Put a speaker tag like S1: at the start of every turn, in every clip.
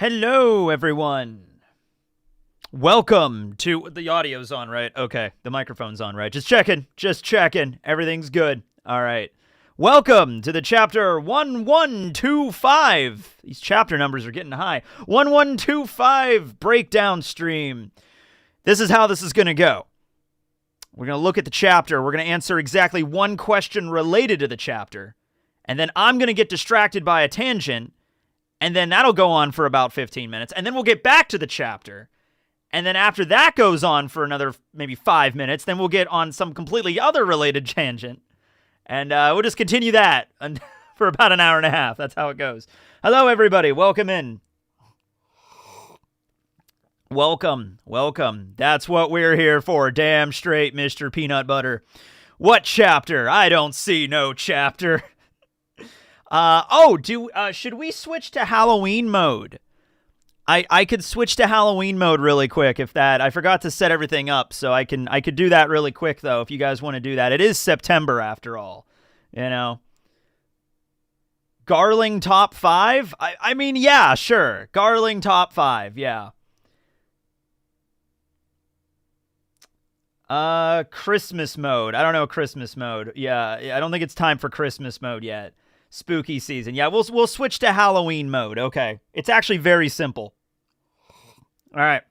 S1: Hello, everyone. Welcome to... The audio's on, right? Okay, the microphone's on, right? Just checking. Everything's good. All right. Welcome to the chapter 1125. These chapter numbers are getting high. 1125 breakdown stream. This is how this is going to go. We're going to look at the chapter. We're going to answer exactly one question related to the chapter. And then I'm going to get distracted by a tangent. And then that'll go on for about 15 minutes. And then we'll get back to the chapter. And then after that goes on for another maybe 5 minutes, then we'll get on some completely other related tangent. And we'll just continue that for about an hour and a half. That's how it goes. Hello, everybody. Welcome in. Welcome. That's what we're here for. Damn straight, Mr. Peanut Butter. What chapter? I don't see no chapter. Should we switch to Halloween mode? I could switch to Halloween mode really quick I forgot to set everything up, so I could do that really quick though if you guys want to do that. It is September after all, you know. Garling top 5? I mean, yeah, sure. Garling top 5, yeah. Christmas mode. I don't know Christmas mode. Yeah, I don't think it's time for Christmas mode yet. Spooky season. Yeah, we'll switch to Halloween mode. Okay. It's actually very simple. All right.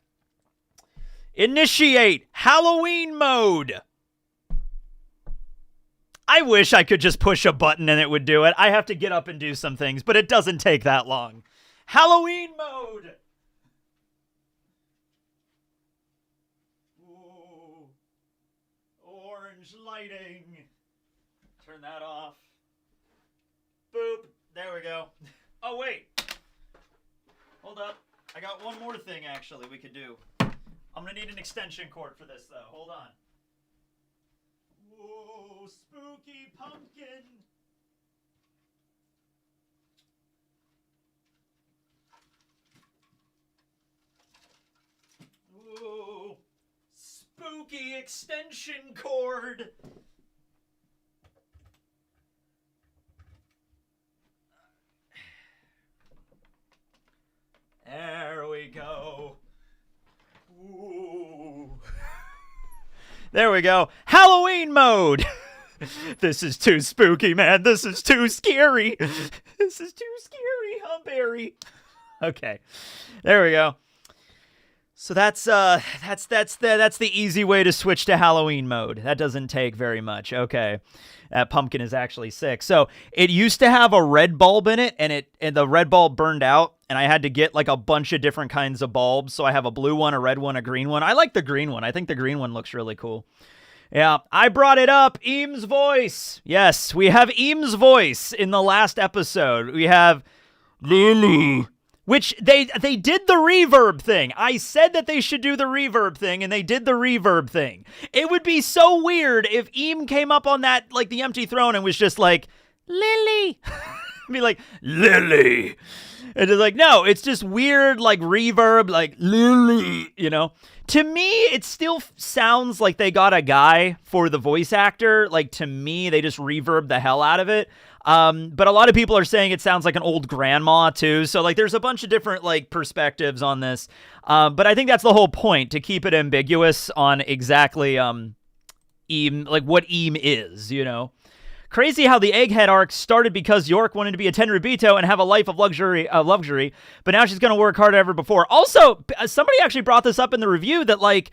S1: Initiate Halloween mode. I wish I could just push a button and it would do it. I have to get up and do some things, but it doesn't take that long. Halloween mode. Ooh. Orange lighting. Turn that off. Boop. There we go. Oh, wait. Hold up. I got one more thing, actually, we could do. I'm going to need an extension cord for this, though. Hold on. Whoa, spooky pumpkin. Whoa, spooky extension cord. There we go. Ooh. There we go. Halloween mode. This is too spooky, man. This is too scary. This is too scary, huh, Barry? Okay. There we go. So that's the easy way to switch to Halloween mode. That doesn't take very much. Okay. That pumpkin is actually sick. So it used to have a red bulb in it, and the red bulb burned out, and I had to get like a bunch of different kinds of bulbs. So I have a blue one, a red one, a green one. I like the green one. I think the green one looks really cool. Yeah, I brought it up. Eames' voice. Yes, we have Eames' voice in the last episode. We have Lily. Which they did the reverb thing. I said that they should do the reverb thing, and they did the reverb thing. It would be so weird if Eam came up on that, like, the empty throne and was just like, Lily. Be like, Lily. And it's like, no, it's just weird, like, reverb, like, Lily, you know? To me, it still sounds like they got a guy for the voice actor. Like, to me, they just reverb the hell out of it. But a lot of people are saying it sounds like an old grandma too. So like there's a bunch of different like perspectives on this. But I think that's the whole point, to keep it ambiguous on exactly Eam, like what Eam is, you know. Crazy how the Egghead arc started because York wanted to be a Tenryubito and have a life of luxury, but now she's going to work harder than ever before. Also, somebody actually brought this up in the review that like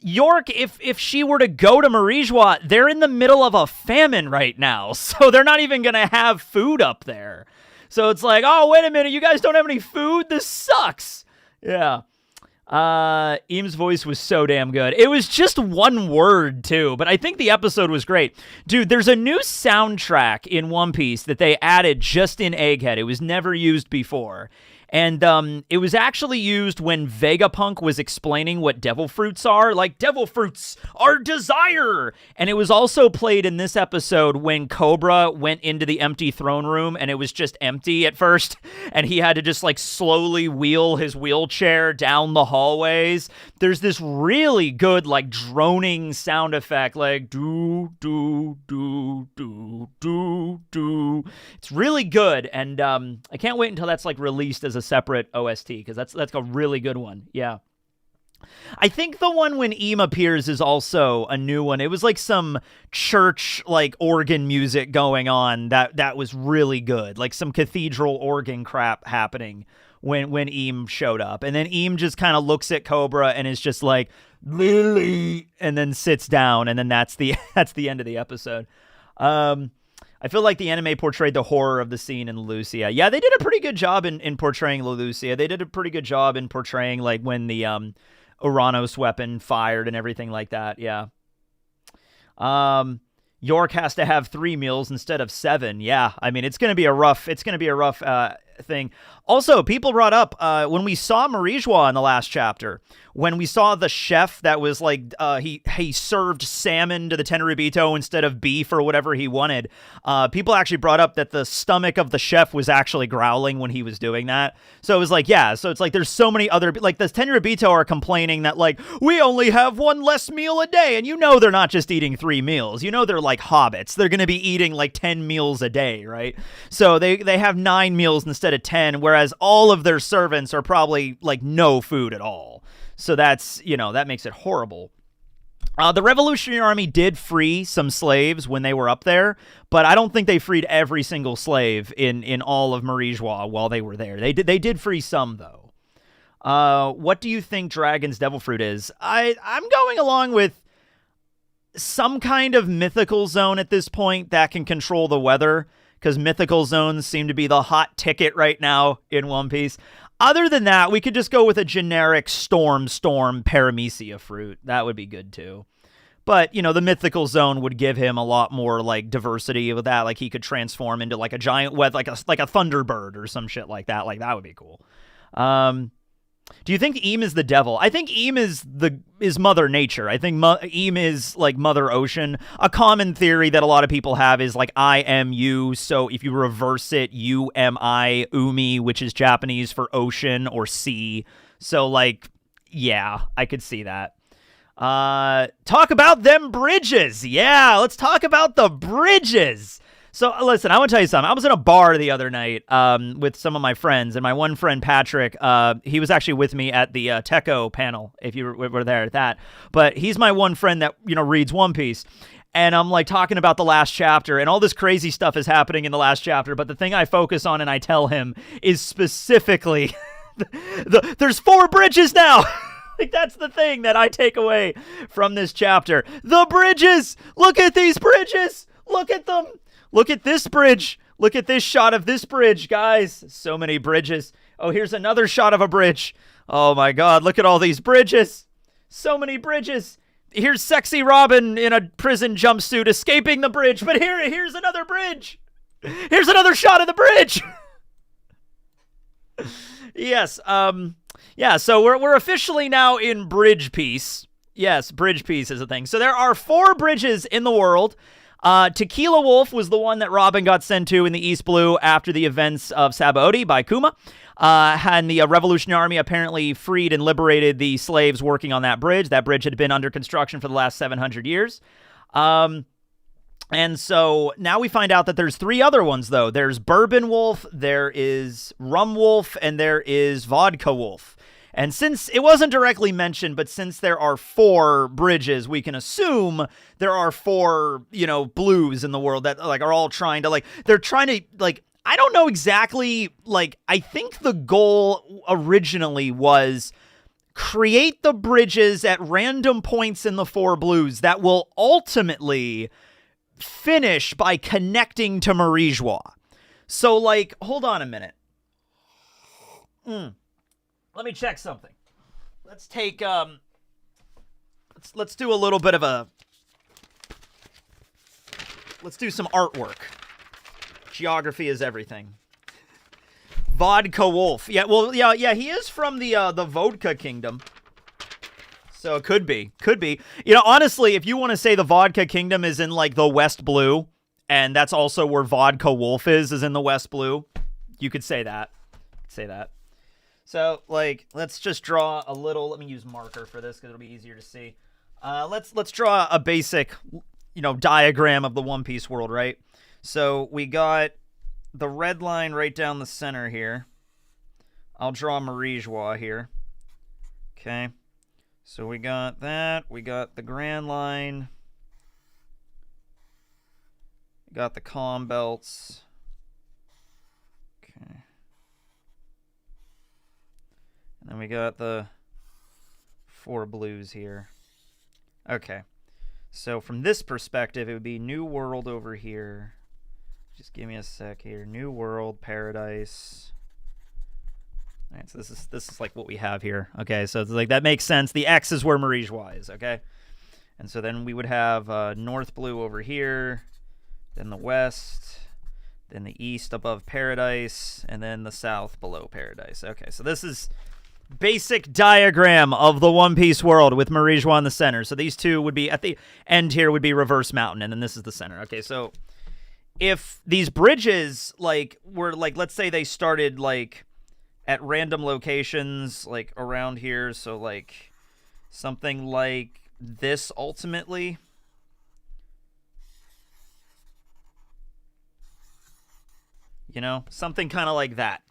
S1: York, if she were to go to Marijois, they're in the middle of a famine right now, so they're not even going to have food up there. So it's like, oh, wait a minute, you guys don't have any food? This sucks. Yeah. Eam's voice was so damn good. It was just one word, too, but I think the episode was great. Dude, there's a new soundtrack in One Piece that they added just in Egghead. It was never used before. And it was actually used when Vegapunk was explaining what devil fruits are. Like, devil fruits are desire! And it was also played in this episode when Cobra went into the empty throne room and it was just empty at first. And he had to just, like, slowly wheel his wheelchair down the hallways. There's this really good, like, droning sound effect. Like, do, do, do, do, do, do. It's really good. And I can't wait until that's, like, released as a a separate OST, because that's a really good one. Yeah. I think the one when Eam appears is also a new one. It was like some church like organ music going on that was really good. Like some cathedral organ crap happening when Eam showed up. And then Eam just kind of looks at Cobra and is just like, Lily, and then sits down, and then that's the end of the episode. I feel like the anime portrayed the horror of the scene in Lucia. Yeah, they did a pretty good job in portraying Lucia. They did a pretty good job in portraying like when the Uranus weapon fired and everything like that. Yeah. York has to have 3 meals instead of 7. Yeah. I mean, it's going to be a rough thing. Also, people brought up when we saw Marijois in the last chapter, when we saw the chef that was like he served salmon to the Tenryubito instead of beef or whatever he wanted. People actually brought up that the stomach of the chef was actually growling when he was doing that. So it was like, yeah, so it's like there's so many other, like the Tenryubito are complaining that like we only have 1 less meal a day, and you know they're not just eating 3 meals. You know they're like hobbits. They're going to be eating like 10 meals a day, right? So they have 9 meals instead of 10, whereas all of their servants are probably like no food at all. So that's, that makes it horrible. The Revolutionary Army did free some slaves when they were up there, but I don't think they freed every single slave in all of Marijois while they were there. They did free some, though. What do you think Dragon's Devil Fruit is? I'm going along with some kind of mythical zone at this point that can control the weather, because mythical zones seem to be the hot ticket right now in One Piece. Other than that, we could just go with a generic storm paramecia fruit. That would be good too. But, the mythical zone would give him a lot more like diversity with that. Like he could transform into like a giant like a thunderbird or some shit like that. Like that would be cool. Do you think Eam is the devil? I think Eam is Mother Nature. I think Eam is like Mother Ocean. A common theory that a lot of people have is like I am you. So if you reverse it, you am I, Umi, which is Japanese for ocean or sea. So like, yeah, I could see that. Talk about them bridges. Yeah, let's talk about the bridges. So listen, I want to tell you something. I was in a bar the other night with some of my friends, and my one friend, Patrick, he was actually with me at the Techo panel, if you were there at that. But he's my one friend that, reads One Piece. And I'm like talking about the last chapter, and all this crazy stuff is happening in the last chapter. But the thing I focus on and I tell him is specifically, there's 4 bridges now. Like that's the thing that I take away from this chapter. The bridges! Look at these bridges! Look at them! Look at this bridge. Look at this shot of this bridge, guys. So many bridges. Oh, here's another shot of a bridge. Oh my God, look at all these bridges. So many bridges. Here's sexy Robin in a prison jumpsuit escaping the bridge, but here's another bridge. Here's another shot of the bridge. Yes, yeah, so we're officially now in Bridge Piece. Yes, Bridge Piece is a thing. So there are 4 bridges in the world. Tequila Wolf was the one that Robin got sent to in the East Blue after the events of Sabaody by Kuma. And the Revolutionary Army apparently freed and liberated the slaves working on that bridge. That bridge had been under construction for the last 700 years. And so now we find out that there's 3 other ones, though. There's Bourbon Wolf, there is Rum Wolf, and there is Vodka Wolf. And since it wasn't directly mentioned, but since there are 4 bridges, we can assume there are 4, blues in the world that like are all trying to they're trying to I don't know exactly, I think the goal originally was create the bridges at random points in the 4 blues that will ultimately finish by connecting to Marijois. So hold on a minute. Let me check something. Let's take, let's do a little bit of let's do some artwork. Geography is everything. Vodka Wolf. Yeah, well, yeah, he is from the Vodka Kingdom. So it could be. Honestly, if you want to say the Vodka Kingdom is in, the West Blue, and that's also where Vodka Wolf is in the West Blue, you could say that. So, let's just draw a little... Let me use marker for this, because it'll be easier to see. Let's draw a basic, diagram of the One Piece world, right? So, we got the red line right down the center here. I'll draw Marigeois here. Okay. So we got that. We got the Grand Line. We got the calm belts. Okay. And then we got the 4 blues here. Okay. So from this perspective, it would be New World over here. Just give me a sec here. New World, Paradise. All right, so this is like what we have here. Okay, so it's like that makes sense. The X is where Marigeois is, okay? And so then we would have North Blue over here, then the West, then the East above Paradise, and then the South below Paradise. Okay, so this is basic diagram of the One Piece world with Marigeois in the center. So these two would be, at the end here would be Reverse Mountain, and then this is the center. Okay, so if these bridges, like, were, like, let's say they started, like, at random locations, like, around here, so, like, something like this, ultimately. You know? Something kind of like that.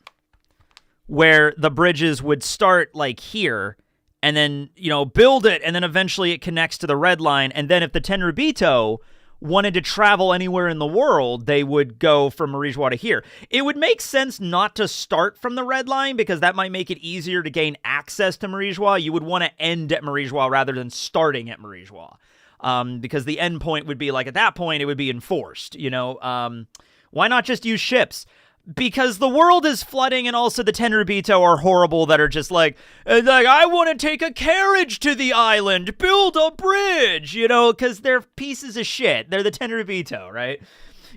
S1: Where the bridges would start, like, here, and then, you know, build it, and then eventually it connects to the red line, and then if the Tenryubito wanted to travel anywhere in the world, they would go from Marigeois to here. It would make sense not to start from the red line, because that might make it easier to gain access to Marigeois. You would want to end at Marigeois rather than starting at Marigeois. Because the end point would be, like, at that point, it would be enforced, you know? Why not just use ships? Because the world is flooding, and also the Tenryubito are horrible that are just like, I want to take a carriage to the island, build a bridge, you know, because they're pieces of shit. They're the Tenryubito, right?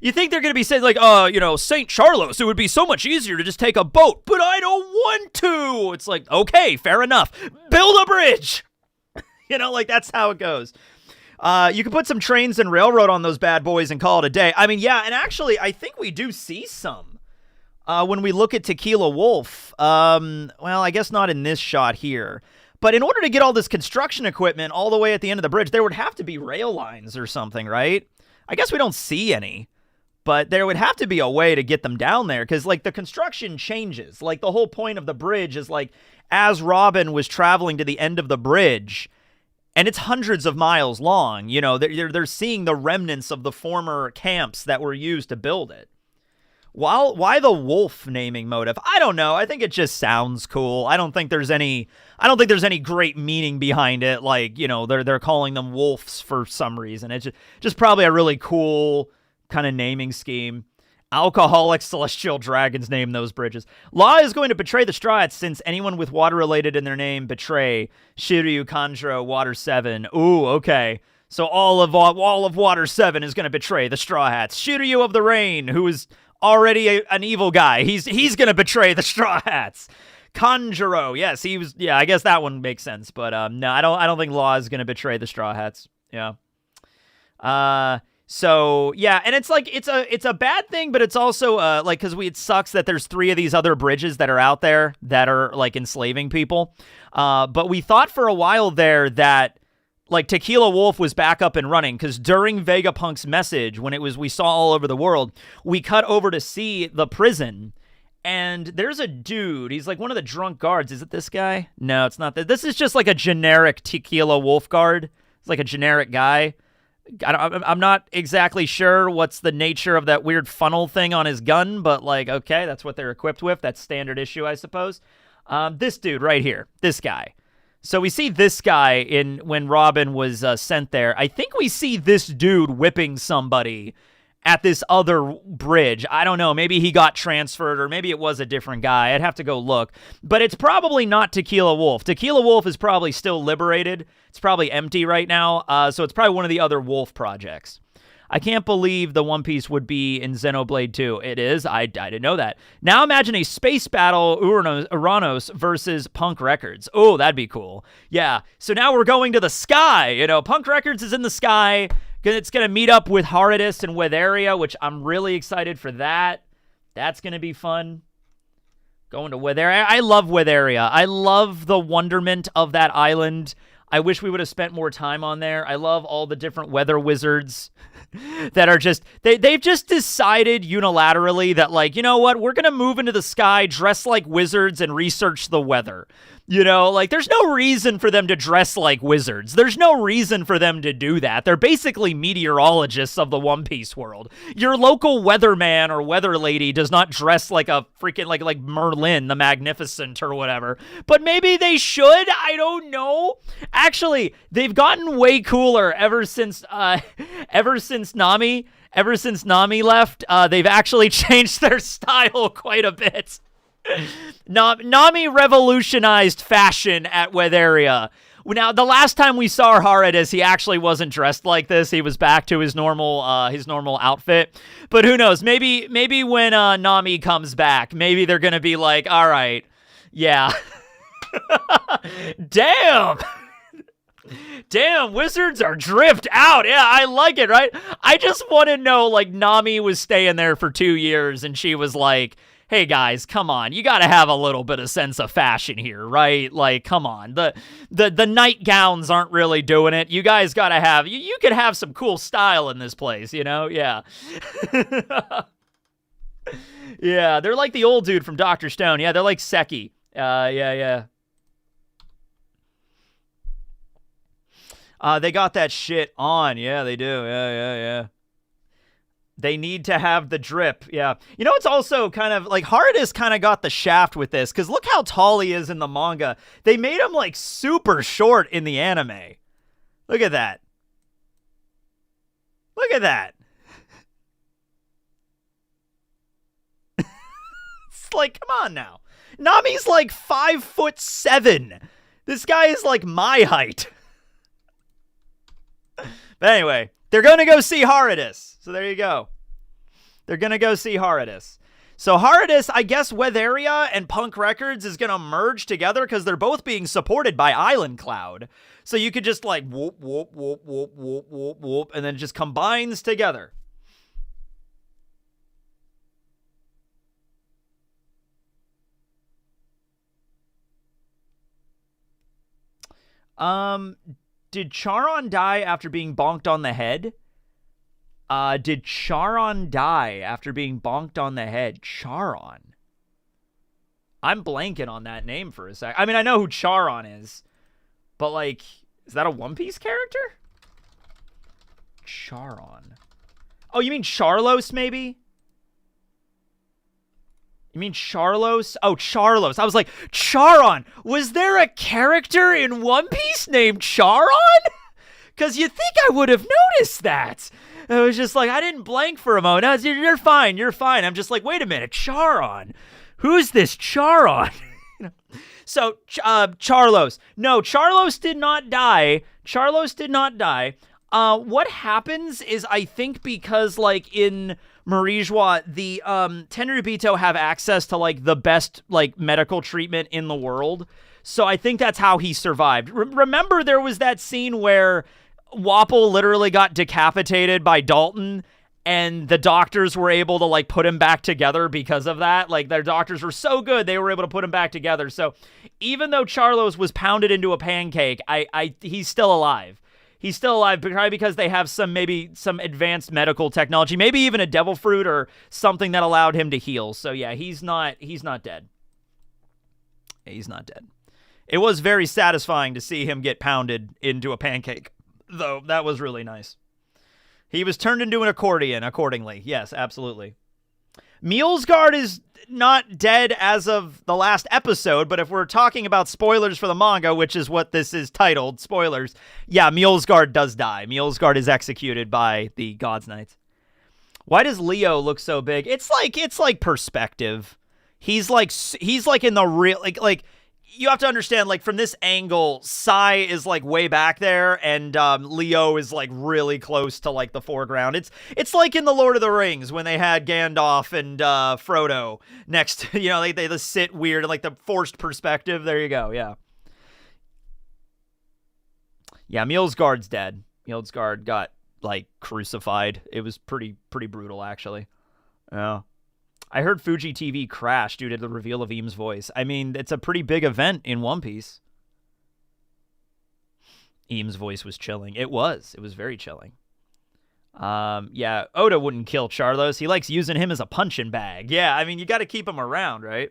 S1: You think they're going to be saying, like, you know, St. Charlos, it would be so much easier to just take a boat, but I don't want to. It's like, okay, fair enough. Build a bridge. You know, like, that's how it goes. You can put some trains and railroad on those bad boys and call it a day. I mean, yeah, and actually, I think we do see some. When we look at Tequila Wolf, well, I guess not in this shot here. But in order to get all this construction equipment all the way at the end of the bridge, there would have to be rail lines or something, right? I guess we don't see any. But there would have to be a way to get them down there, because, like, the construction changes. Like, the whole point of the bridge is, like, as Robin was traveling to the end of the bridge, and it's hundreds of miles long, you know, they're seeing the remnants of the former camps that were used to build it. Why the wolf naming motive? I don't know. I think it just sounds cool. I don't think there's any great meaning behind it. Like, you know, they're calling them wolves for some reason. It's just probably a really cool kind of naming scheme. Alcoholic celestial dragons name those bridges. Law is going to betray the Straw Hats, since anyone with water related in their name betray. Shiryu, Kanjuro, Water 7. Ooh, okay. So all of Water 7 is going to betray the Straw Hats. Shiryu of the Rain, who is already an evil guy. He's going to betray the Straw Hats. Kanjuro, yes, he was. Yeah, I guess that one makes sense. But no, I don't think Law is going to betray the Straw Hats. Yeah. So yeah, and it's like it's a bad thing, but it's also like, because it sucks that there's 3 of these other bridges that are out there that are, like, enslaving people. But we thought for a while there that, like, Tequila Wolf was back up and running, because during Vegapunk's message, when we saw all over the world, we cut over to see the prison, and there's a dude. He's like one of the drunk guards. Is it this guy? No, it's not. This is just like a generic Tequila Wolf guard. It's like a generic guy. I'm not exactly sure what's the nature of that weird funnel thing on his gun, but, like, okay, that's what they're equipped with. That's standard issue, I suppose. This dude right here, this guy. So we see this guy when Robin was sent there. I think we see this dude whipping somebody at this other bridge. I don't know. Maybe he got transferred, or maybe it was a different guy. I'd have to go look. But it's probably not Tequila Wolf. Tequila Wolf is probably still liberated. It's probably empty right now. So it's probably one of the other Wolf projects. I can't believe the One Piece would be in Xenoblade 2. It is. I didn't know that. Now imagine a space battle Uranos versus Punk Records. Oh, that'd be cool. Yeah. So now we're going to the sky. You know, Punk Records is in the sky. It's going to meet up with Haradis and Weatheria, which I'm really excited for that. That's going to be fun. Going to Weatheria. I love Weatheria. I love the wonderment of that island. I wish we would have spent more time on there. I love all the different weather wizards that are just, they've just decided unilaterally that, like, you know what, we're going to move into the sky, dress like wizards, and research the weather. You know, like, there's no reason for them to dress like wizards. There's no reason for them to do that. They're basically meteorologists of the One Piece world. Your local weatherman or weather lady does not dress like a freaking, like Merlin the Magnificent or whatever. But maybe they should. I don't know. Actually, they've gotten way cooler ever since Nami left. They've actually changed their style quite a bit. Nami revolutionized fashion at Weatheria. Now, the last time we saw Haradis, he actually wasn't dressed like this. He was back to his normal outfit. But who knows? Maybe when Nami comes back, maybe they're gonna be like, all right, yeah. Damn, wizards are dripped out. Yeah, I like it, right? I just want to know, like, Nami was staying there for 2 years, and she was like, hey, guys, come on. You got to have a little bit of sense of fashion here, right? Like, come on. The nightgowns aren't really doing it. You guys got to have, you could have some cool style in this place, you know? Yeah. Yeah, they're like the old dude from Dr. Stone. Yeah, they're like Seki. Yeah. They got that shit on. Yeah, they do. Yeah. They need to have the drip. Yeah. You know, it's also kind of like Haradis kind of got the shaft with this, because look how tall he is in the manga. They made him like super short in the anime. Look at that. Look at that. It's like, come on now. Nami's like 5'7". This guy is like my height. But anyway, they're going to go see Haradis. So there you go. They're going to go see Haradis. So Haradis, I guess Weatheria and Punk Records is going to merge together because they're both being supported by Island Cloud. So you could just like whoop, whoop, whoop, whoop, whoop, whoop, whoop, and then it just combines together. Did Charon die after being bonked on the head? Did Charon die after being bonked on the head? Charon. I'm blanking on that name for a sec. I mean, I know who Charon is, but like, is that a One Piece character? Charon. Oh, you mean Charlos, maybe? You mean Charlos? Oh, Charlos. I was like, Charon. Was there a character in One Piece named Charon? Because you'd think I would have noticed that. It was just like, I didn't blank for a moment. No, you're fine. You're fine. I'm just like, wait a minute. Charon. Who's this Charon? So, Charlos. No, Charlos did not die. Charlos did not die. What happens is, I think because, like, in Marijois, the Tenryubito have access to, like, the best, like, medical treatment in the world. So I think that's how he survived. Remember there was that scene where Wapol literally got decapitated by Dalton, and the doctors were able to, like, put him back together because of that. Like, their doctors were so good, they were able to put him back together. So even though Charlos was pounded into a pancake, he's still alive. He's still alive, probably because they have maybe some advanced medical technology, maybe even a devil fruit or something that allowed him to heal. So yeah, he's not dead. He's not dead. It was very satisfying to see him get pounded into a pancake, though. That was really nice. He was turned into an accordion accordingly. Yes, absolutely. Mjolsgard is not dead as of the last episode, but if we're talking about spoilers for the manga, which is what this is titled, spoilers, yeah, Mjolsgard does die. Mjolsgard is executed by the God's Knights. Why does Leo look so big? It's like perspective. He's like in the real, like you have to understand, like, from this angle, Sai is like way back there, and Leo is like really close to like the foreground. It's like in the Lord of the Rings when they had Gandalf and Frodo next to, you know, they just sit weird, like the forced perspective. There you go. Yeah. Yeah, Mjolsgard's dead. Mjolsgard got like crucified. It was pretty brutal, actually. Yeah. I heard Fuji TV crash due to the reveal of Eam's voice. I mean, it's a pretty big event in One Piece. Eames' voice was chilling. It was very chilling. Yeah, Oda wouldn't kill Charlos. He likes using him as a punching bag. Yeah, I mean, you got to keep him around, right?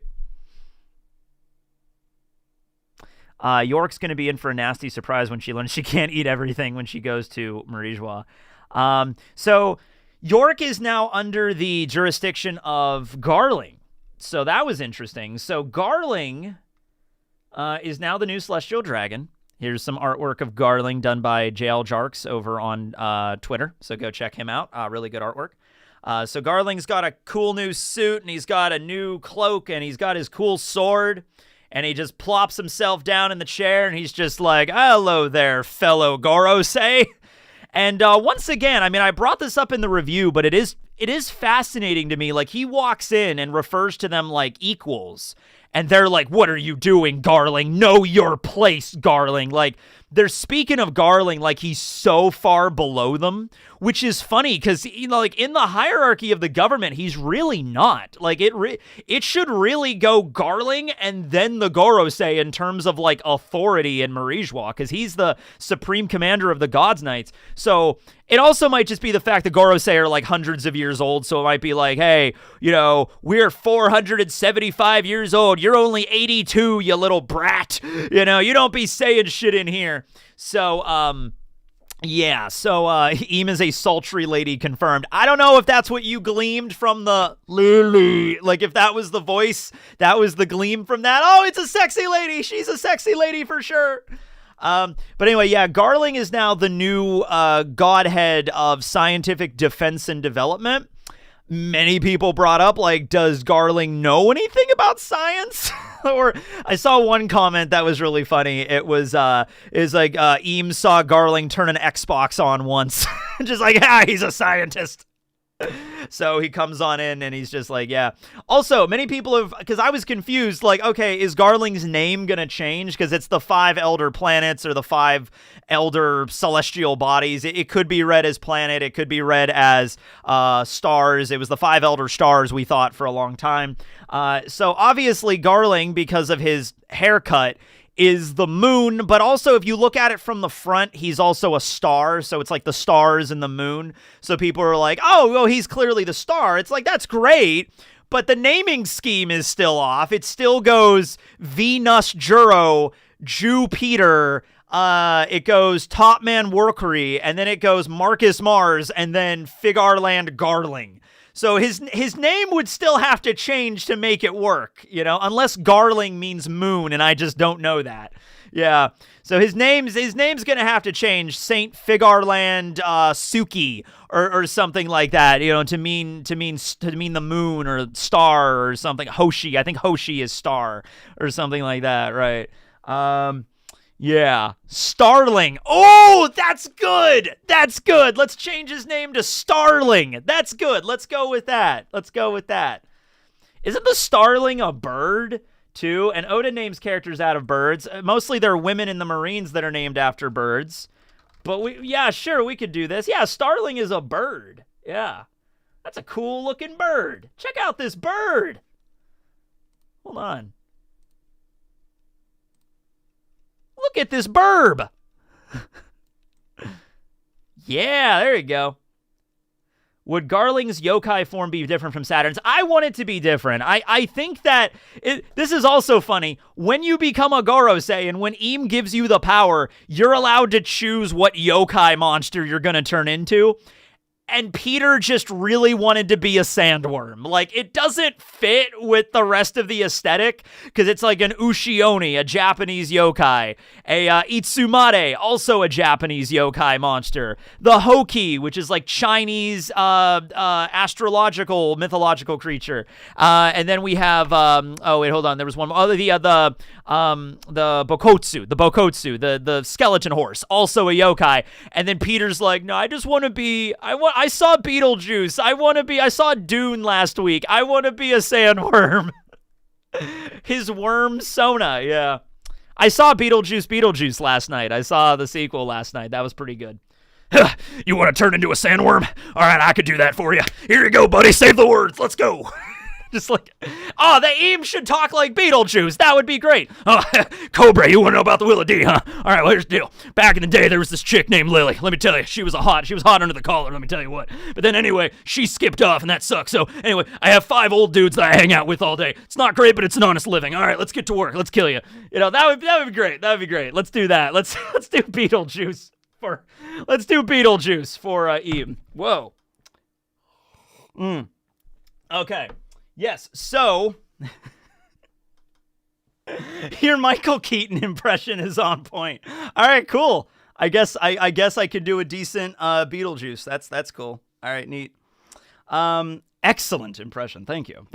S1: York's going to be in for a nasty surprise when she learns she can't eat everything when she goes to Marijois. So York is now under the jurisdiction of Garling. So that was interesting. So Garling is now the new Celestial Dragon. Here's some artwork of Garling done by JL Jarks over on Twitter. So go check him out. Really good artwork. So Garling's got a cool new suit, and he's got a new cloak, and he's got his cool sword. And he just plops himself down in the chair, and he's just like, hello there, fellow Gorosei. And once again, I mean, I brought this up in the review, but it is fascinating to me. Like, he walks in and refers to them like equals. And they're like, what are you doing, Garling? Know your place, Garling. Like, they're speaking of Garling like he's so far below them, which is funny because, you know, like in the hierarchy of the government, he's really not. Like, it should really go Garling and then the Gorosei in terms of like authority in Marijois, because he's the supreme commander of the Gods Knights. So it also might just be the fact that Gorosei are like hundreds of years old. So it might be like, hey, you know, we're 475 years old. You're only 82, you little brat. You know, you don't be saying shit in here. So, yeah, so Eam is a sultry lady confirmed. I don't know if that's what you gleamed from the Lily. Like, if that was the voice, that was the gleam from that. Oh, it's a sexy lady. She's a sexy lady for sure. But anyway, yeah, Garling is now the new godhead of scientific defense and development. Many people brought up, like, does Garling know anything about science? Or I saw one comment that was really funny. It was like Eames saw Garling turn an Xbox on once. Just like, he's a scientist. So he comes on in and he's just like, yeah. Also, many people have, because I was confused, like, okay, is Garling's name going to change? Because it's the 5 elder planets or the 5 elder celestial bodies. It could be read as planet. It could be read as stars. It was the 5 elder stars, we thought, for a long time. So obviously Garling, because of his haircut, is the moon, but also if you look at it from the front, he's also a star, so it's like the stars and the moon. So people are like, oh, well, he's clearly the star. It's like, that's great, but the naming scheme is still off. It still goes Venus Juro, Jupiter, it goes Topman Workery, and then it goes Marcus Mars, and then Figarland Garling. So his name would still have to change to make it work, you know, unless Garling means moon, and I just don't know that. Yeah. So his name's going to have to change, Saint Figarland Suki or something like that, you know, to mean the moon or star or something. Hoshi, I think Hoshi is star or something like that, right? Yeah. Starling. Oh, that's good. That's good. Let's change his name to Starling. That's good. Let's go with that. Isn't the Starling a bird, too? And Oda names characters out of birds. Mostly they're women in the Marines that are named after birds. But yeah, sure, we could do this. Yeah, Starling is a bird. Yeah. That's a cool looking bird. Check out this bird. Hold on. Look at this burb. Yeah, there you go. Would Garling's yokai form be different from Saturn's? I want it to be different. I think that this is also funny. When you become a Gorosei and when Eam gives you the power, you're allowed to choose what yokai monster you're going to turn into. And Peter just really wanted to be a sandworm. Like, it doesn't fit with the rest of the aesthetic, because it's like an Ushioni, a Japanese yokai. A Itsumare, also a Japanese yokai monster. The Hoki, which is like Chinese astrological, mythological creature. And then we have, oh, wait, hold on. There was one more. Oh, the Bokotsu, the skeleton horse, also a yokai. And then Peter's like, no, I just want to be, I saw Beetlejuice. I saw Dune last week. I want to be a sandworm. His worm Sona, yeah. I saw Beetlejuice last night. I saw the sequel last night. That was pretty good. You want to turn into a sandworm? All right, I could do that for you. Here you go, buddy. Save the words. Let's go. Just like, oh, the Eames should talk like Beetlejuice. That would be great. Oh, Cobra, you want to know about the Wheel of D, huh? All right, well, here's the deal. Back in the day, there was this chick named Lily. Let me tell you, she was hot under the collar, let me tell you what. But then anyway, she skipped off, and that sucks. So anyway, I have 5 old dudes that I hang out with all day. It's not great, but it's an honest living. All right, let's get to work. Let's kill you. You know, that would be great. That would be great. Let's do that. Let's do Beetlejuice for Eames. Whoa. Okay. Yes, so your Michael Keaton impression is on point. All right, cool. I guess I could do a decent Beetlejuice. That's cool. All right, neat. Excellent impression. Thank you.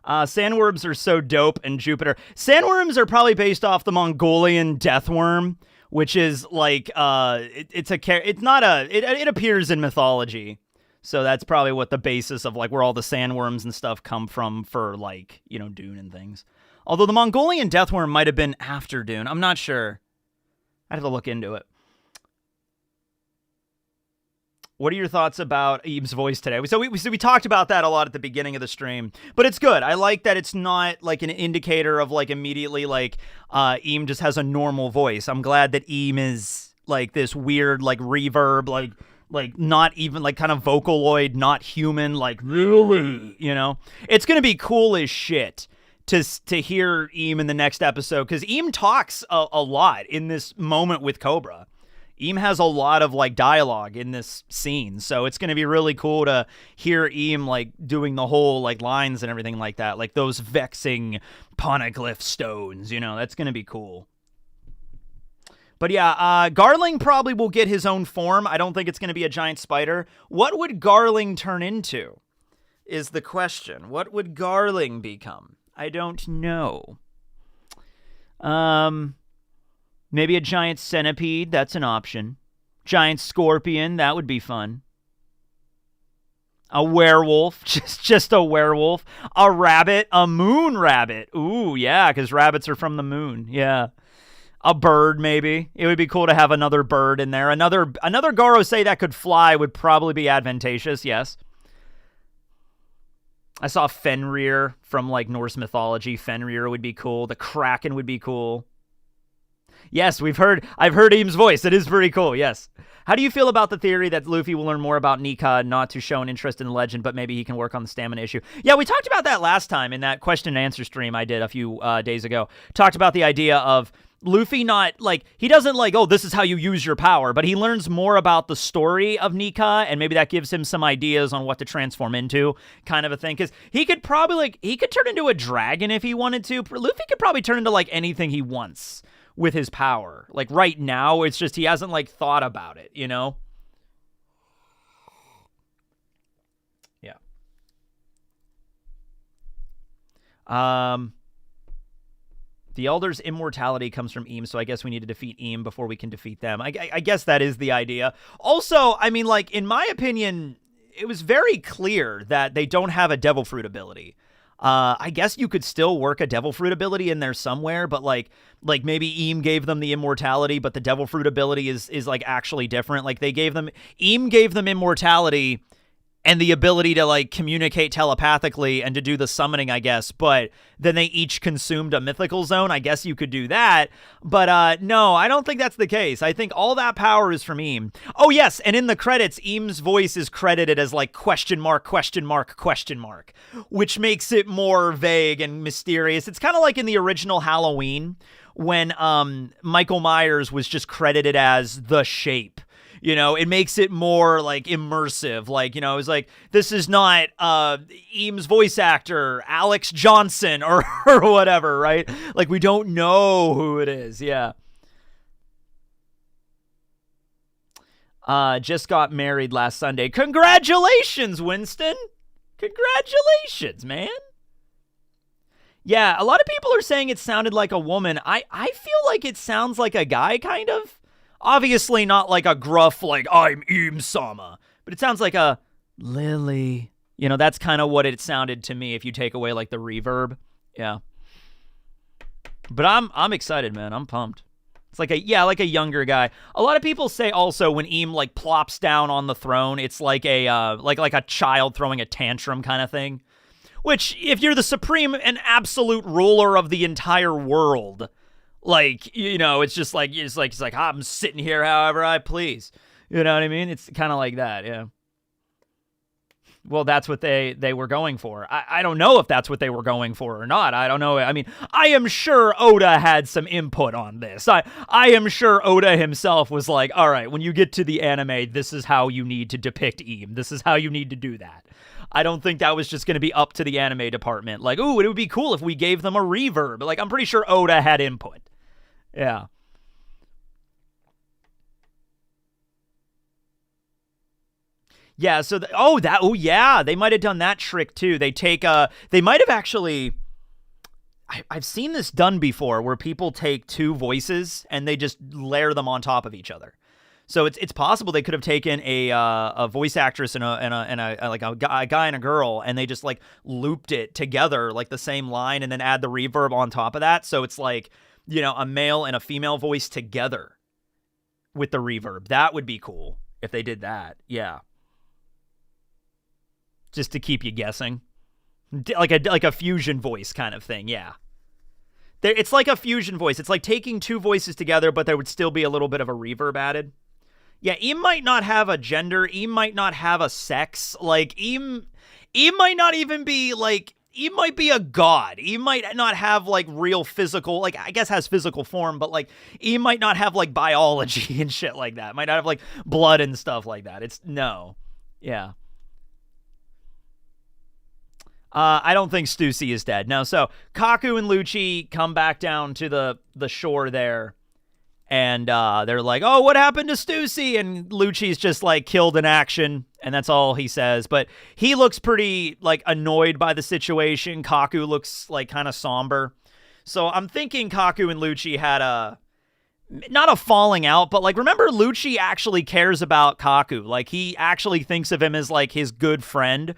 S1: Sandworms are so dope, and Jupiter. Sandworms are probably based off the Mongolian deathworm, which is like it appears in mythology. So that's probably what the basis of like where all the sandworms and stuff come from for like, you know, Dune and things. Although the Mongolian deathworm might have been after Dune. I'm not sure. I'd have to look into it. What are your thoughts about Eames' voice today? So we talked about that a lot at the beginning of the stream, but it's good. I like that it's not like an indicator of like immediately like Eames just has a normal voice. I'm glad that Eames is like this weird like reverb like not even like kind of Vocaloid, not human, like really, you know? It's going to be cool as shit to hear Eames in the next episode, because Eames talks a lot in this moment with Cobra. Eames has a lot of like dialogue in this scene, so it's going to be really cool to hear Eames like doing the whole like lines and everything like that, like those vexing poneglyph stones, you know? That's going to be cool. But yeah, Garling probably will get his own form. I don't think it's going to be a giant spider. What would Garling turn into is the question. What would Garling become? I don't know. Maybe a giant centipede. That's an option. Giant scorpion. That would be fun. A werewolf. Just a werewolf. A rabbit. A moon rabbit. Ooh, yeah, because rabbits are from the moon. Yeah. A bird, maybe. It would be cool to have another bird in there. Another Gorosei that could fly would probably be advantageous, yes. I saw Fenrir from, like, Norse mythology. Fenrir would be cool. The Kraken would be cool. Yes, I've heard Eames' voice. It is pretty cool, yes. How do you feel about the theory that Luffy will learn more about Nika, not to show an interest in the legend, but maybe he can work on the stamina issue? Yeah, we talked about that last time in that question and answer stream I did a few days ago. Talked about the idea of Luffy not, like, he doesn't like, oh, this is how you use your power, but he learns more about the story of Nika, and maybe that gives him some ideas on what to transform into, kind of a thing, because he could probably, like, he could turn into a dragon if he wanted to. Luffy could probably turn into, like, anything he wants with his power. Like, right now, it's just he hasn't, like, thought about it, you know? Yeah. The Elder's immortality comes from Eames, so I guess we need to defeat Eames before we can defeat them. I guess that is the idea. Also, I mean, like, in my opinion, it was very clear that they don't have a Devil Fruit ability. I guess you could still work a Devil Fruit ability in there somewhere, but like maybe Eames gave them the immortality, but the Devil Fruit ability is like actually different. Like Eames gave them immortality and the ability to like communicate telepathically and to do the summoning, I guess, but then they each consumed a mythical zone. I guess you could do that, but no, I don't think that's the case. I think all that power is from Eames. Oh yes, and in the credits, Eames' voice is credited as like question mark, which makes it more vague and mysterious. It's kind of like in the original Halloween when Michael Myers was just credited as the Shape. You know, it makes it more, like, immersive. Like, you know, it's like, this is not Eames' voice actor, Alex Johnson, or whatever, right? Like, we don't know who it is, yeah. Just got married last Sunday. Congratulations, Winston! Congratulations, man! Yeah, a lot of people are saying it sounded like a woman. I feel like it sounds like a guy, kind of. Obviously not like a gruff, like, I'm Eames-sama. But it sounds like a Lily. You know, that's kind of what it sounded to me if you take away, like, the reverb. Yeah. But I'm excited, man. I'm pumped. It's like like a younger guy. A lot of people say also when Eames, like, plops down on the throne, it's like a, like a child throwing a tantrum kind of thing. Which, if you're the supreme and absolute ruler of the entire world, like, you know, it's just like, it's like I'm sitting here however I please. You know what I mean? It's kind of like that, yeah. Well, that's what they were going for. I don't know if that's what they were going for or not. I don't know. I mean, I am sure Oda had some input on this. I am sure Oda himself was like, all right, when you get to the anime, this is how you need to depict Eam. This is how you need to do that. I don't think that was just going to be up to the anime department. Like, ooh, it would be cool if we gave them a reverb. Like, I'm pretty sure Oda had input. Yeah. Yeah, so, yeah, they might have done that trick, too. They might have actually, I've seen this done before, where people take two voices and they just layer them on top of each other. So it's possible they could have taken a voice actress and a guy and a girl, and they just like looped it together like the same line, and then add the reverb on top of that. So it's like, you know, a male and a female voice together with the reverb. That would be cool if they did that. Yeah, just to keep you guessing, like a fusion voice kind of thing. Yeah. It's like a fusion voice. It's like taking two voices together, but there would still be a little bit of a reverb added. Yeah, Eam might not have a gender. Eam might not have a sex. Like, Eam might not even be, like, Eam might be a god. Eam might not have, like, real physical, like, I guess has physical form, but, like, Eam might not have, like, biology and shit like that. Might not have, like, blood and stuff like that. No. Yeah. I don't think Stussy is dead. No, so Kaku and Lucci come back down to the shore there. And they're like, oh, what happened to Stussy? And Lucci's just like killed in action. And that's all he says. But he looks pretty like annoyed by the situation. Kaku looks like kind of somber. So I'm thinking Kaku and Lucci had not a falling out, but like, remember, Lucci actually cares about Kaku. Like, he actually thinks of him as like his good friend.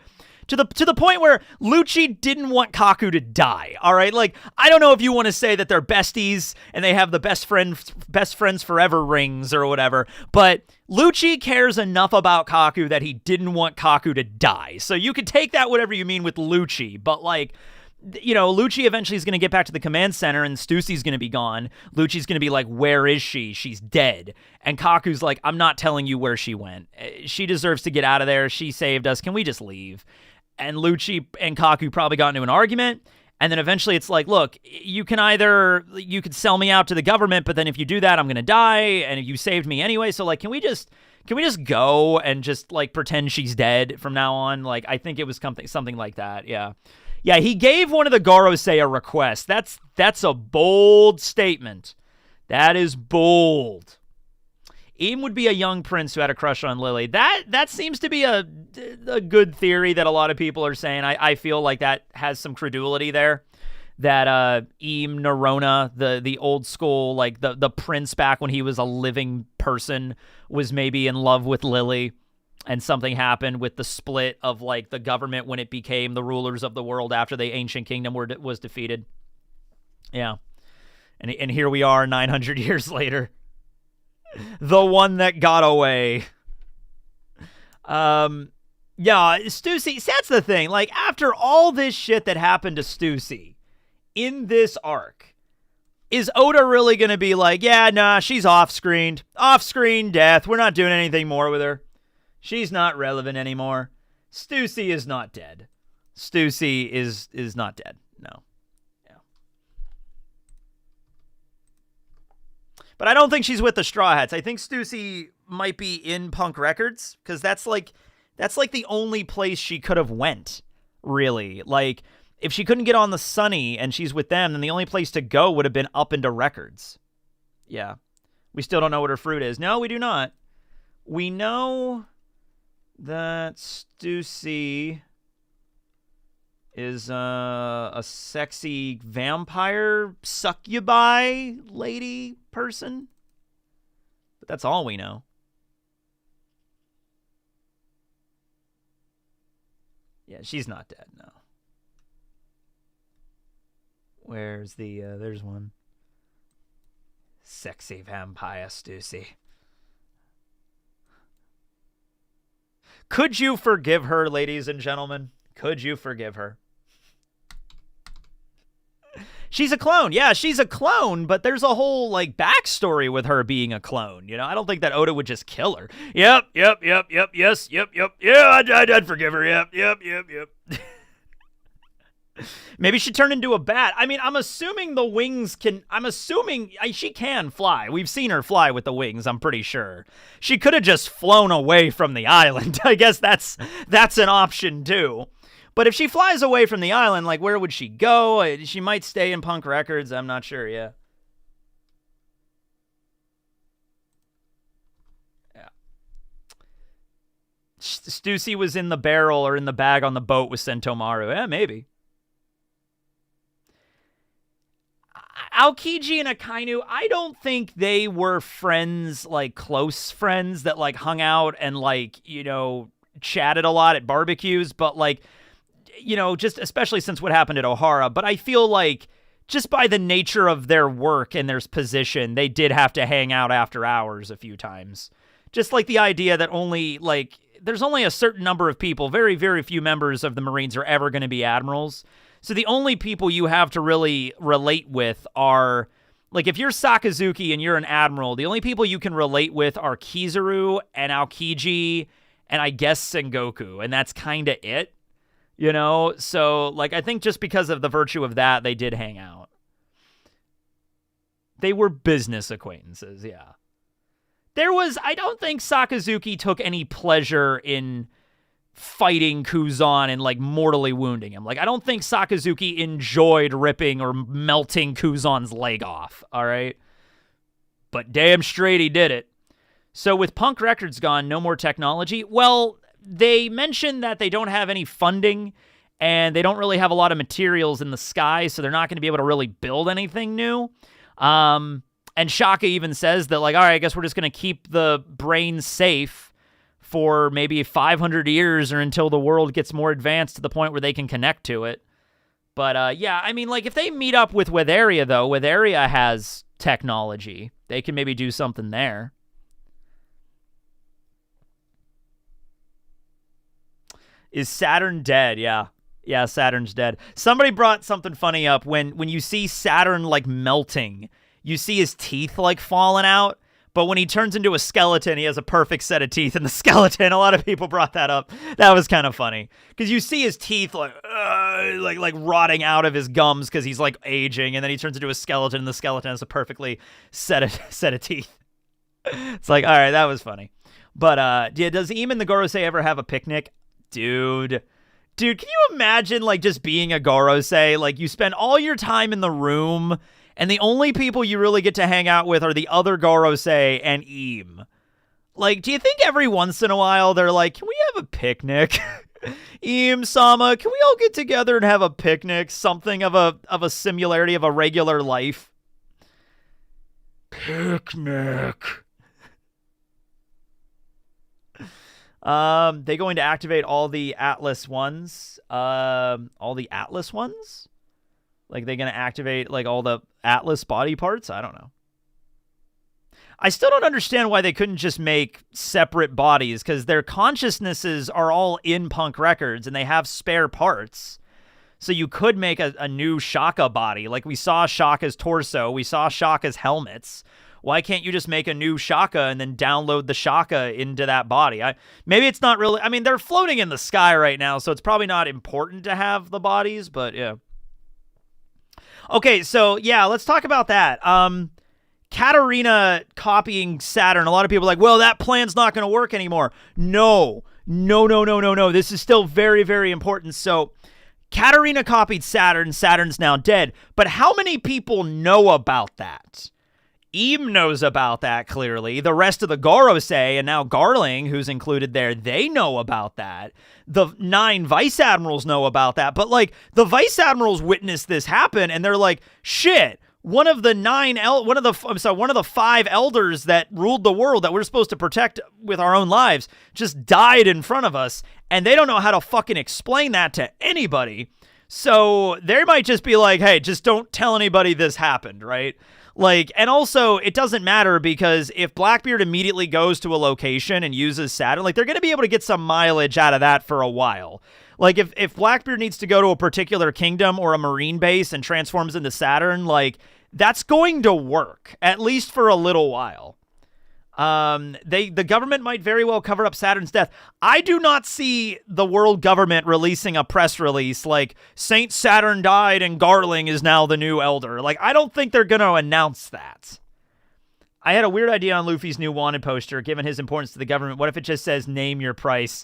S1: To the point where Lucci didn't want Kaku to die, all right? Like, I don't know if you want to say that they're besties and they have the best friends forever rings or whatever, but Lucci cares enough about Kaku that he didn't want Kaku to die. So you could take that whatever you mean with Lucci, but like, you know, Lucci eventually is going to get back to the command center and Stussy's going to be gone. Lucci's going to be like, where is she? She's dead. And Kaku's like, I'm not telling you where she went. She deserves to get out of there. She saved us. Can we just leave? And Lucci and Kaku probably got into an argument. And then eventually it's like, look, you could sell me out to the government, but then if you do that, I'm going to die. And you saved me anyway. So like, can we just go and just like pretend she's dead from now on? Like, I think it was something like that. Yeah. Yeah. He gave one of the Gorosei a request. That's a bold statement. That is bold. Eam would be a young prince who had a crush on Lily. That seems to be a good theory that a lot of people are saying. I feel like that has some credulity there. That Eam Nerona, the old school, like the prince back when he was a living person, was maybe in love with Lily, and something happened with the split of like the government when it became the rulers of the world after the ancient kingdom was defeated. Yeah, and here we are 900 years later. The one that got away. Yeah, Stussy, see, that's the thing. Like, after all this shit that happened to Stussy in this arc, is Oda really going to be like, yeah, nah, she's off-screen death. We're not doing anything more with her. She's not relevant anymore. Stussy is not dead. Stussy is not dead. No. But I don't think she's with the Straw Hats. I think Stussy might be in Punk Records, because that's like the only place she could have went, really. Like, if she couldn't get on the Sunny and she's with them, then the only place to go would have been up into Records. Yeah. We still don't know what her fruit is. No, we do not. We know that Stussy is a sexy vampire succubi lady person. But that's all we know. Yeah, she's not dead, no. Where's there's one. Sexy vampire Stussy. Could you forgive her, ladies and gentlemen? Could you forgive her? She's a clone. Yeah, she's a clone, but there's a whole, like, backstory with her being a clone. You know, I don't think that Oda would just kill her. Yep, yes, yep. Yeah, I'd forgive her. Yep. Maybe she turned into a bat. I mean, I'm assuming the wings can... she can fly. We've seen her fly with the wings, I'm pretty sure. She could have just flown away from the island. I guess that's an option, too. But if she flies away from the island, like, where would she go? She might stay in Punk Records. I'm not sure, yeah. Stussy was in the barrel or in the bag on the boat with Sentomaru. Yeah, maybe. Aokiji and Akainu, I don't think they were friends, like, close friends that, like, hung out and, like, you know, chatted a lot at barbecues, but, like, you know, just especially since what happened at Ohara, but I feel like just by the nature of their work and their position, they did have to hang out after hours a few times. Just like the idea that only, like, there's only a certain number of people, very, very few members of the Marines are ever going to be admirals. So the only people you have to really relate with are, like, if you're Sakazuki and you're an admiral, the only people you can relate with are Kizaru and Aokiji and I guess Sengoku, and that's kind of it. You know, so, like, I think just because of the virtue of that, they did hang out. They were business acquaintances, yeah. I don't think Sakazuki took any pleasure in fighting Kuzan and, like, mortally wounding him. Like, I don't think Sakazuki enjoyed ripping or melting Kuzan's leg off, all right? But damn straight he did it. So with Punk Records gone, no more technology. Well, they mentioned that they don't have any funding and they don't really have a lot of materials in the sky, so they're not going to be able to really build anything new. And Shaka even says that, like, all right, I guess we're just going to keep the brain safe for maybe 500 years or until the world gets more advanced to the point where they can connect to it. But, yeah, I mean, like, if they meet up with Weatheria, though, Weatheria has technology. They can maybe do something there. Is Saturn dead? Yeah. Yeah, Saturn's dead. Somebody brought something funny up. When you see Saturn, like, melting, you see his teeth, like, falling out. But when he turns into a skeleton, he has a perfect set of teeth in the skeleton. A lot of people brought that up. That was kind of funny. Because you see his teeth, like rotting out of his gums because he's, like, aging. And then he turns into a skeleton, and the skeleton has a perfectly set of teeth. It's like, all right, that was funny. But, yeah, does Eamon the Gorosei ever have a picnic? Dude, can you imagine, like, just being a Gorosei? Like, you spend all your time in the room, and the only people you really get to hang out with are the other Gorosei and Eam. Like, do you think every once in a while they're like, can we have a picnic? Eam-sama, can we all get together and have a picnic? Something of a similarity of a regular life? Picnic. They going to activate all the Atlas ones. All the Atlas ones? Like, they going to activate, like, all the Atlas body parts? I don't know. I still don't understand why they couldn't just make separate bodies, because their consciousnesses are all in Punk Records, and they have spare parts. So you could make a new Shaka body. Like, we saw Shaka's torso. We saw Shaka's helmets. Why can't you just make a new Shaka and then download the Shaka into that body? Maybe it's not really... I mean, they're floating in the sky right now, so it's probably not important to have the bodies, but yeah. Okay, so yeah, let's talk about that. Katarina copying Saturn. A lot of people are like, well, that plan's not going to work anymore. No. This is still very, very important. So Katarina copied Saturn. Saturn's now dead. But how many people know about that? Eam knows about that, clearly. The rest of the Gorosei, and now Garling, who's included there, they know about that. The 9 Vice Admirals know about that. But, like, the Vice Admirals witnessed this happen, and they're like, shit, one of the 5 elders that ruled the world that we're supposed to protect with our own lives just died in front of us, and they don't know how to fucking explain that to anybody. So they might just be like, hey, just don't tell anybody this happened, right? Like, and also, it doesn't matter, because if Blackbeard immediately goes to a location and uses Saturn, like, they're going to be able to get some mileage out of that for a while. Like, if Blackbeard needs to go to a particular kingdom or a marine base and transforms into Saturn, like, that's going to work, at least for a little while. The government might very well cover up Saturn's death. I do not see the world government releasing a press release like, Saint Saturn died and Garling is now the new elder. Like, I don't think they're going to announce that. I had a weird idea on Luffy's new wanted poster, given his importance to the government. What if it just says, name your price?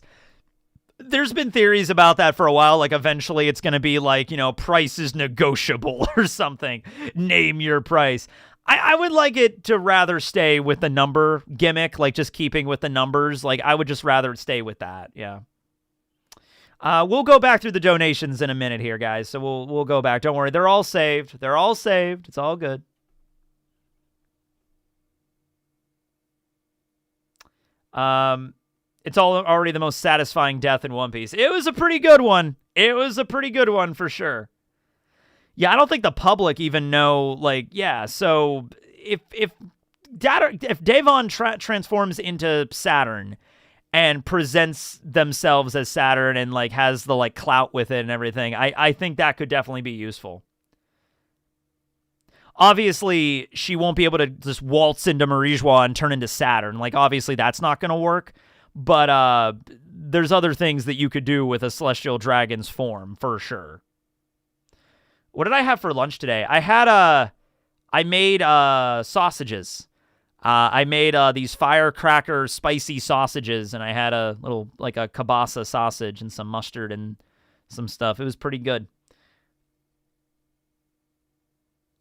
S1: There's been theories about that for a while. Like, eventually it's going to be like, you know, price is negotiable or something. Name your price. I would like it to rather stay with the number gimmick, like just keeping with the numbers. Like, I would just rather stay with that, yeah. We'll go back through the donations in a minute here, guys. So we'll go back. Don't worry. They're all saved. They're all saved. It's all good. It's already the most satisfying death in One Piece. It was a pretty good one. It was a pretty good one for sure. Yeah, I don't think the public even know, like, yeah, so if Devon transforms into Saturn and presents themselves as Saturn and, like, has the, like, clout with it and everything, I think that could definitely be useful. Obviously, she won't be able to just waltz into Marijois and turn into Saturn. Like, obviously, that's not going to work. But there's other things that you could do with a Celestial Dragon's form, for sure. What did I have for lunch today? I made sausages. I made these firecracker spicy sausages, and I had a little, like a kielbasa sausage and some mustard and some stuff. It was pretty good.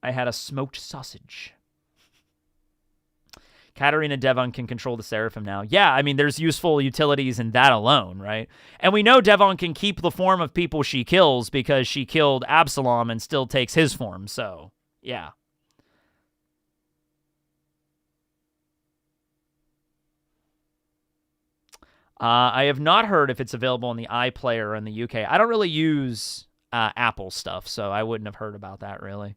S1: I had a smoked sausage. Katarina Devon can control the Seraphim now. Yeah, I mean, there's useful utilities in that alone, right? And we know Devon can keep the form of people she kills because she killed Absalom and still takes his form, so, yeah. I have not heard if it's available on the iPlayer in the UK. I don't really use Apple stuff, so I wouldn't have heard about that, really.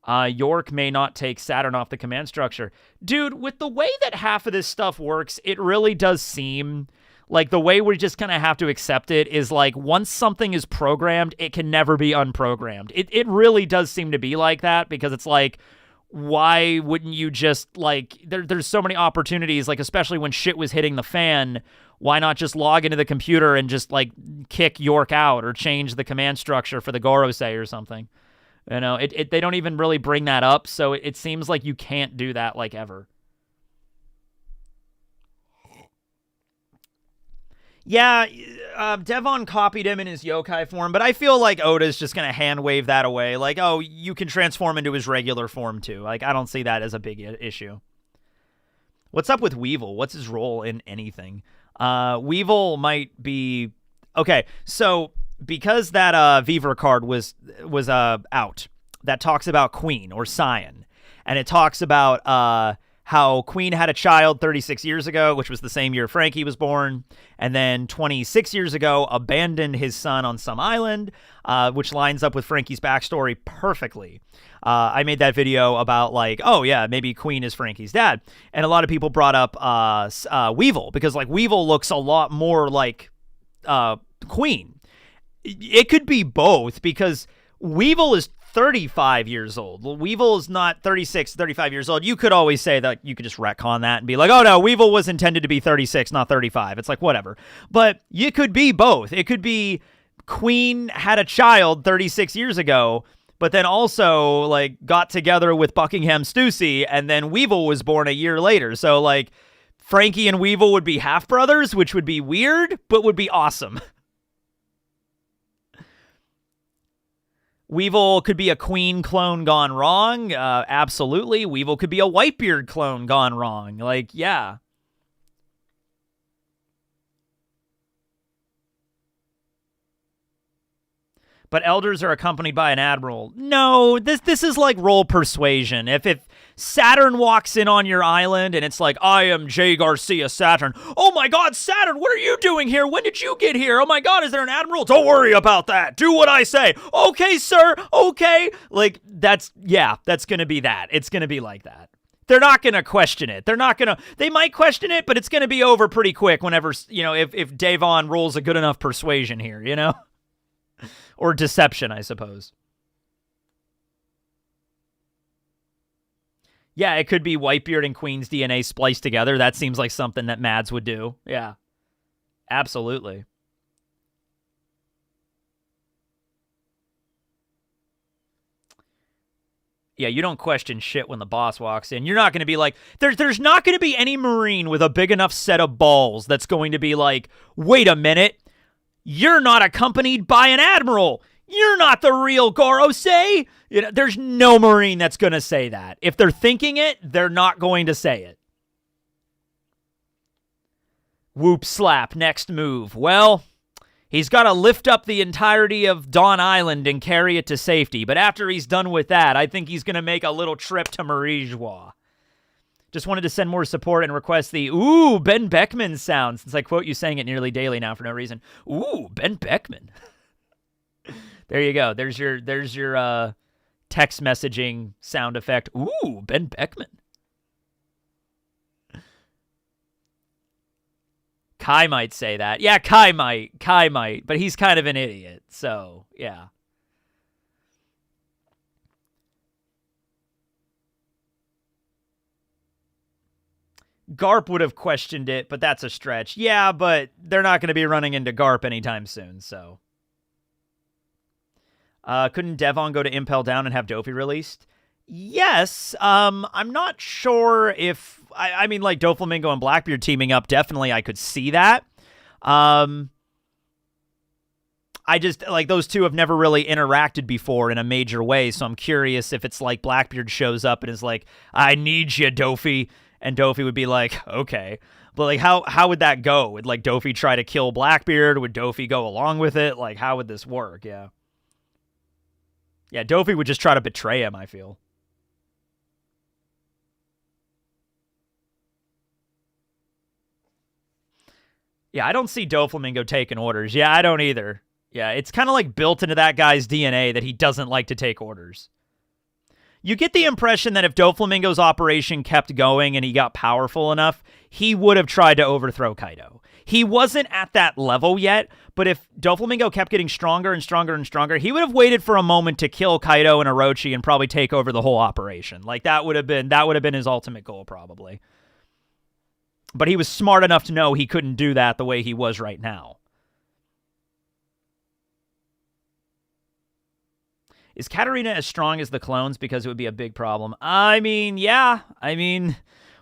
S1: York may not take Saturn off the command structure. Dude, with the way that half of this stuff works, it really does seem like the way we just kind of have to accept it is like once something is programmed, it can never be unprogrammed. It really does seem to be like that because it's like, why wouldn't you just like, there's so many opportunities, like especially when shit was hitting the fan, why not just log into the computer and just like kick York out or change the command structure for the Gorosei or something? You know, they don't even really bring that up, so it seems like you can't do that, like, ever. Yeah, Devon copied him in his yokai form, but I feel like Oda's just going to hand-wave that away. Like, oh, you can transform into his regular form, too. Like, I don't see that as a big issue. What's up with Weevil? What's his role in anything? Weevil might be... Okay, so... because that Viver card was out, that talks about Queen or Scion, and it talks about how Queen had a child 36 years ago, which was the same year Frankie was born, and then 26 years ago abandoned his son on some island, which lines up with Frankie's backstory perfectly. I made that video about like, oh yeah, maybe Queen is Frankie's dad, and a lot of people brought up Weevil, because like Weevil looks a lot more like Queen. It could be both, because Weevil is 35 years old. Weevil is not 36, 35 years old. You could always say that, you could just retcon that and be like, oh no, Weevil was intended to be 36, not 35. It's like, whatever. But it could be both. It could be Queen had a child 36 years ago, but then also like got together with Buckingham Stussy, and then Weevil was born a year later. So like Frankie and Weevil would be half brothers, which would be weird, but would be awesome. Weevil could be a Queen clone gone wrong. Absolutely. Weevil could be a Whitebeard clone gone wrong. Like, yeah. But elders are accompanied by an admiral. No, this is like role persuasion. If Saturn walks in on your island and it's like, I am J. Garcia Saturn. Oh my God, Saturn, what are you doing here? When did you get here? Oh my God, is there an admiral? Don't worry about that. Do what I say. Okay, sir. Okay. Like, that's going to be that. It's going to be like that. They're not going to question it. They might question it, but it's going to be over pretty quick whenever, if Davon rolls a good enough persuasion here, or deception, I suppose. Yeah, it could be Whitebeard and Queen's DNA spliced together. That seems like something that Mads would do. Yeah, absolutely. Yeah, you don't question shit when the boss walks in. You're not going to be like, there's not going to be any Marine with a big enough set of balls that's going to be like, wait a minute, you're not accompanied by an admiral. You're not the real Gorosei. There's no Marine that's going to say that. If they're thinking it, they're not going to say it. Whoop slap, next move. Well, he's got to lift up the entirety of Dawn Island and carry it to safety. But after he's done with that, I think he's going to make a little trip to Marie-Joie. Just wanted to send more support and request the, ooh, Ben Beckman sound, since I quote you saying it nearly daily now for no reason. Ooh, Ben Beckman. There you go. There's your text messaging sound effect. Ooh, Ben Beckman. Kai might say that. Yeah, Kai might, but he's kind of an idiot, so, yeah. Garp would have questioned it, but that's a stretch. Yeah, but they're not going to be running into Garp anytime soon, so. Couldn't Devon go to Impel Down and have Dofi released? Yes. I'm not sure if... I mean, like, Doflamingo and Blackbeard teaming up, definitely I could see that. I just, like, those two have never really interacted before in a major way, so I'm curious if it's like Blackbeard shows up and is like, I need you, Dofi, and Dofi would be like, okay. But, like, how would that go? Would, like, Dofi try to kill Blackbeard? Would Dofi go along with it? Like, how would this work? Yeah. Yeah, Dofi would just try to betray him, I feel. Yeah, I don't see Doflamingo taking orders. Yeah, I don't either. Yeah, it's kind of like built into that guy's DNA that he doesn't like to take orders. You get the impression that if Doflamingo's operation kept going and he got powerful enough, he would have tried to overthrow Kaido. He wasn't at that level yet, but if Doflamingo kept getting stronger and stronger and stronger, he would have waited for a moment to kill Kaido and Orochi and probably take over the whole operation. Like, that would have been his ultimate goal, probably. But he was smart enough to know he couldn't do that the way he was right now. Is Katarina as strong as the clones? Because it would be a big problem. I mean, yeah. I mean,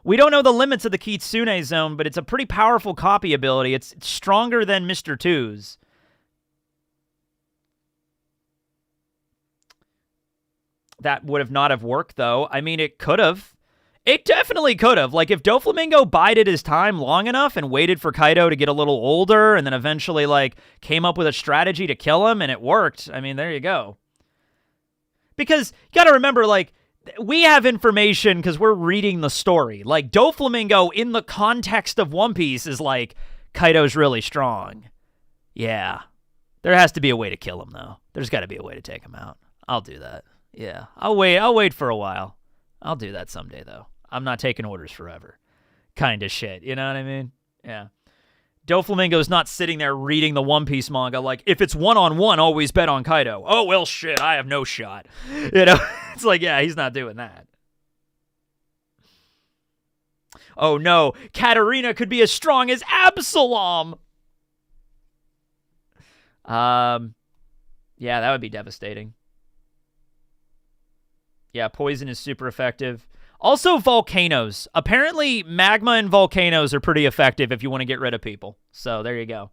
S1: we don't know the limits of the Kitsune zone, but it's a pretty powerful copy ability. It's stronger than Mr. 2's. That would have not have worked, though. I mean, it could have. It definitely could have. Like, if Doflamingo bided his time long enough and waited for Kaido to get a little older and then eventually, like, came up with a strategy to kill him and it worked, I mean, there you go. Because you got to remember, like, we have information because we're reading the story. Like, Doflamingo, in the context of One Piece, is like, Kaido's really strong. Yeah. There has to be a way to kill him, though. There's got to be a way to take him out. I'll do that. Yeah. I'll wait for a while. I'll do that someday, though. I'm not taking orders forever. Kind of shit. You know what I mean? Yeah. Doflamingo's not sitting there reading the One Piece manga like, if it's one-on-one, always bet on Kaido. Oh, well, shit, I have no shot. You know? It's like, yeah, he's not doing that. Oh, no. Katarina could be as strong as Absalom. Yeah, that would be devastating. Yeah, poison is super effective. Also, volcanoes. Apparently, magma and volcanoes are pretty effective if you want to get rid of people. So, there you go.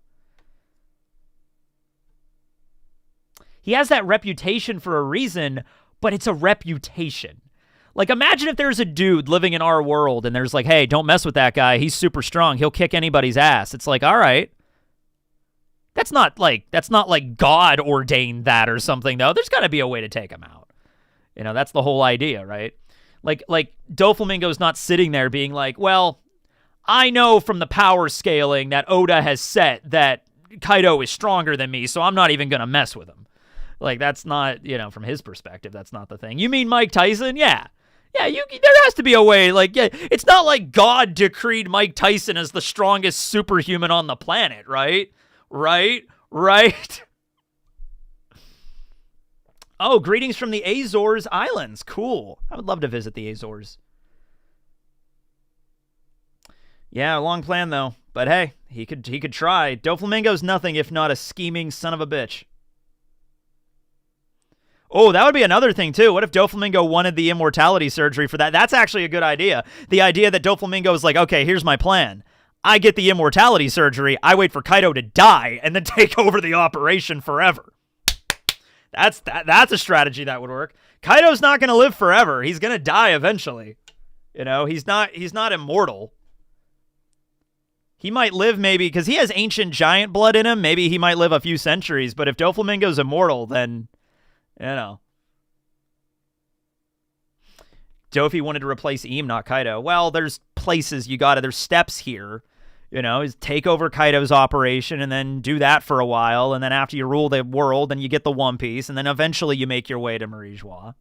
S1: He has that reputation for a reason, but it's a reputation. Like, imagine if there's a dude living in our world and there's like, hey, don't mess with that guy. He's super strong. He'll kick anybody's ass. It's like, all right. That's not like God ordained that or something, though. There's got to be a way to take him out. You know, that's the whole idea, right? Like Doflamingo's not sitting there being like, well, I know from the power scaling that Oda has set that Kaido is stronger than me, so I'm not even going to mess with him. Like, that's not, you know, from his perspective, that's not the thing. You mean Mike Tyson? Yeah. Yeah, there has to be a way. Like, yeah, it's not like God decreed Mike Tyson as the strongest superhuman on the planet, right? Right? Oh, greetings from the Azores Islands. Cool. I would love to visit the Azores. Yeah, long plan though. But hey, he could try. Doflamingo's nothing if not a scheming son of a bitch. Oh, that would be another thing, too. What if Doflamingo wanted the immortality surgery for that? That's actually a good idea. The idea that Doflamingo is like, okay, here's my plan. I get the immortality surgery, I wait for Kaido to die, and then take over the operation forever. That's a strategy that would work. Kaido's not going to live forever. He's going to die eventually. You know, he's not immortal. He might live maybe, because he has ancient giant blood in him, maybe he might live a few centuries, but if Doflamingo's immortal, then... You know. Dofi wanted to replace Eam, not Kaido. Well, there's places there's steps here. You know, is take over Kaido's operation and then do that for a while. And then after you rule the world, then you get the One Piece. And then eventually you make your way to Marijois.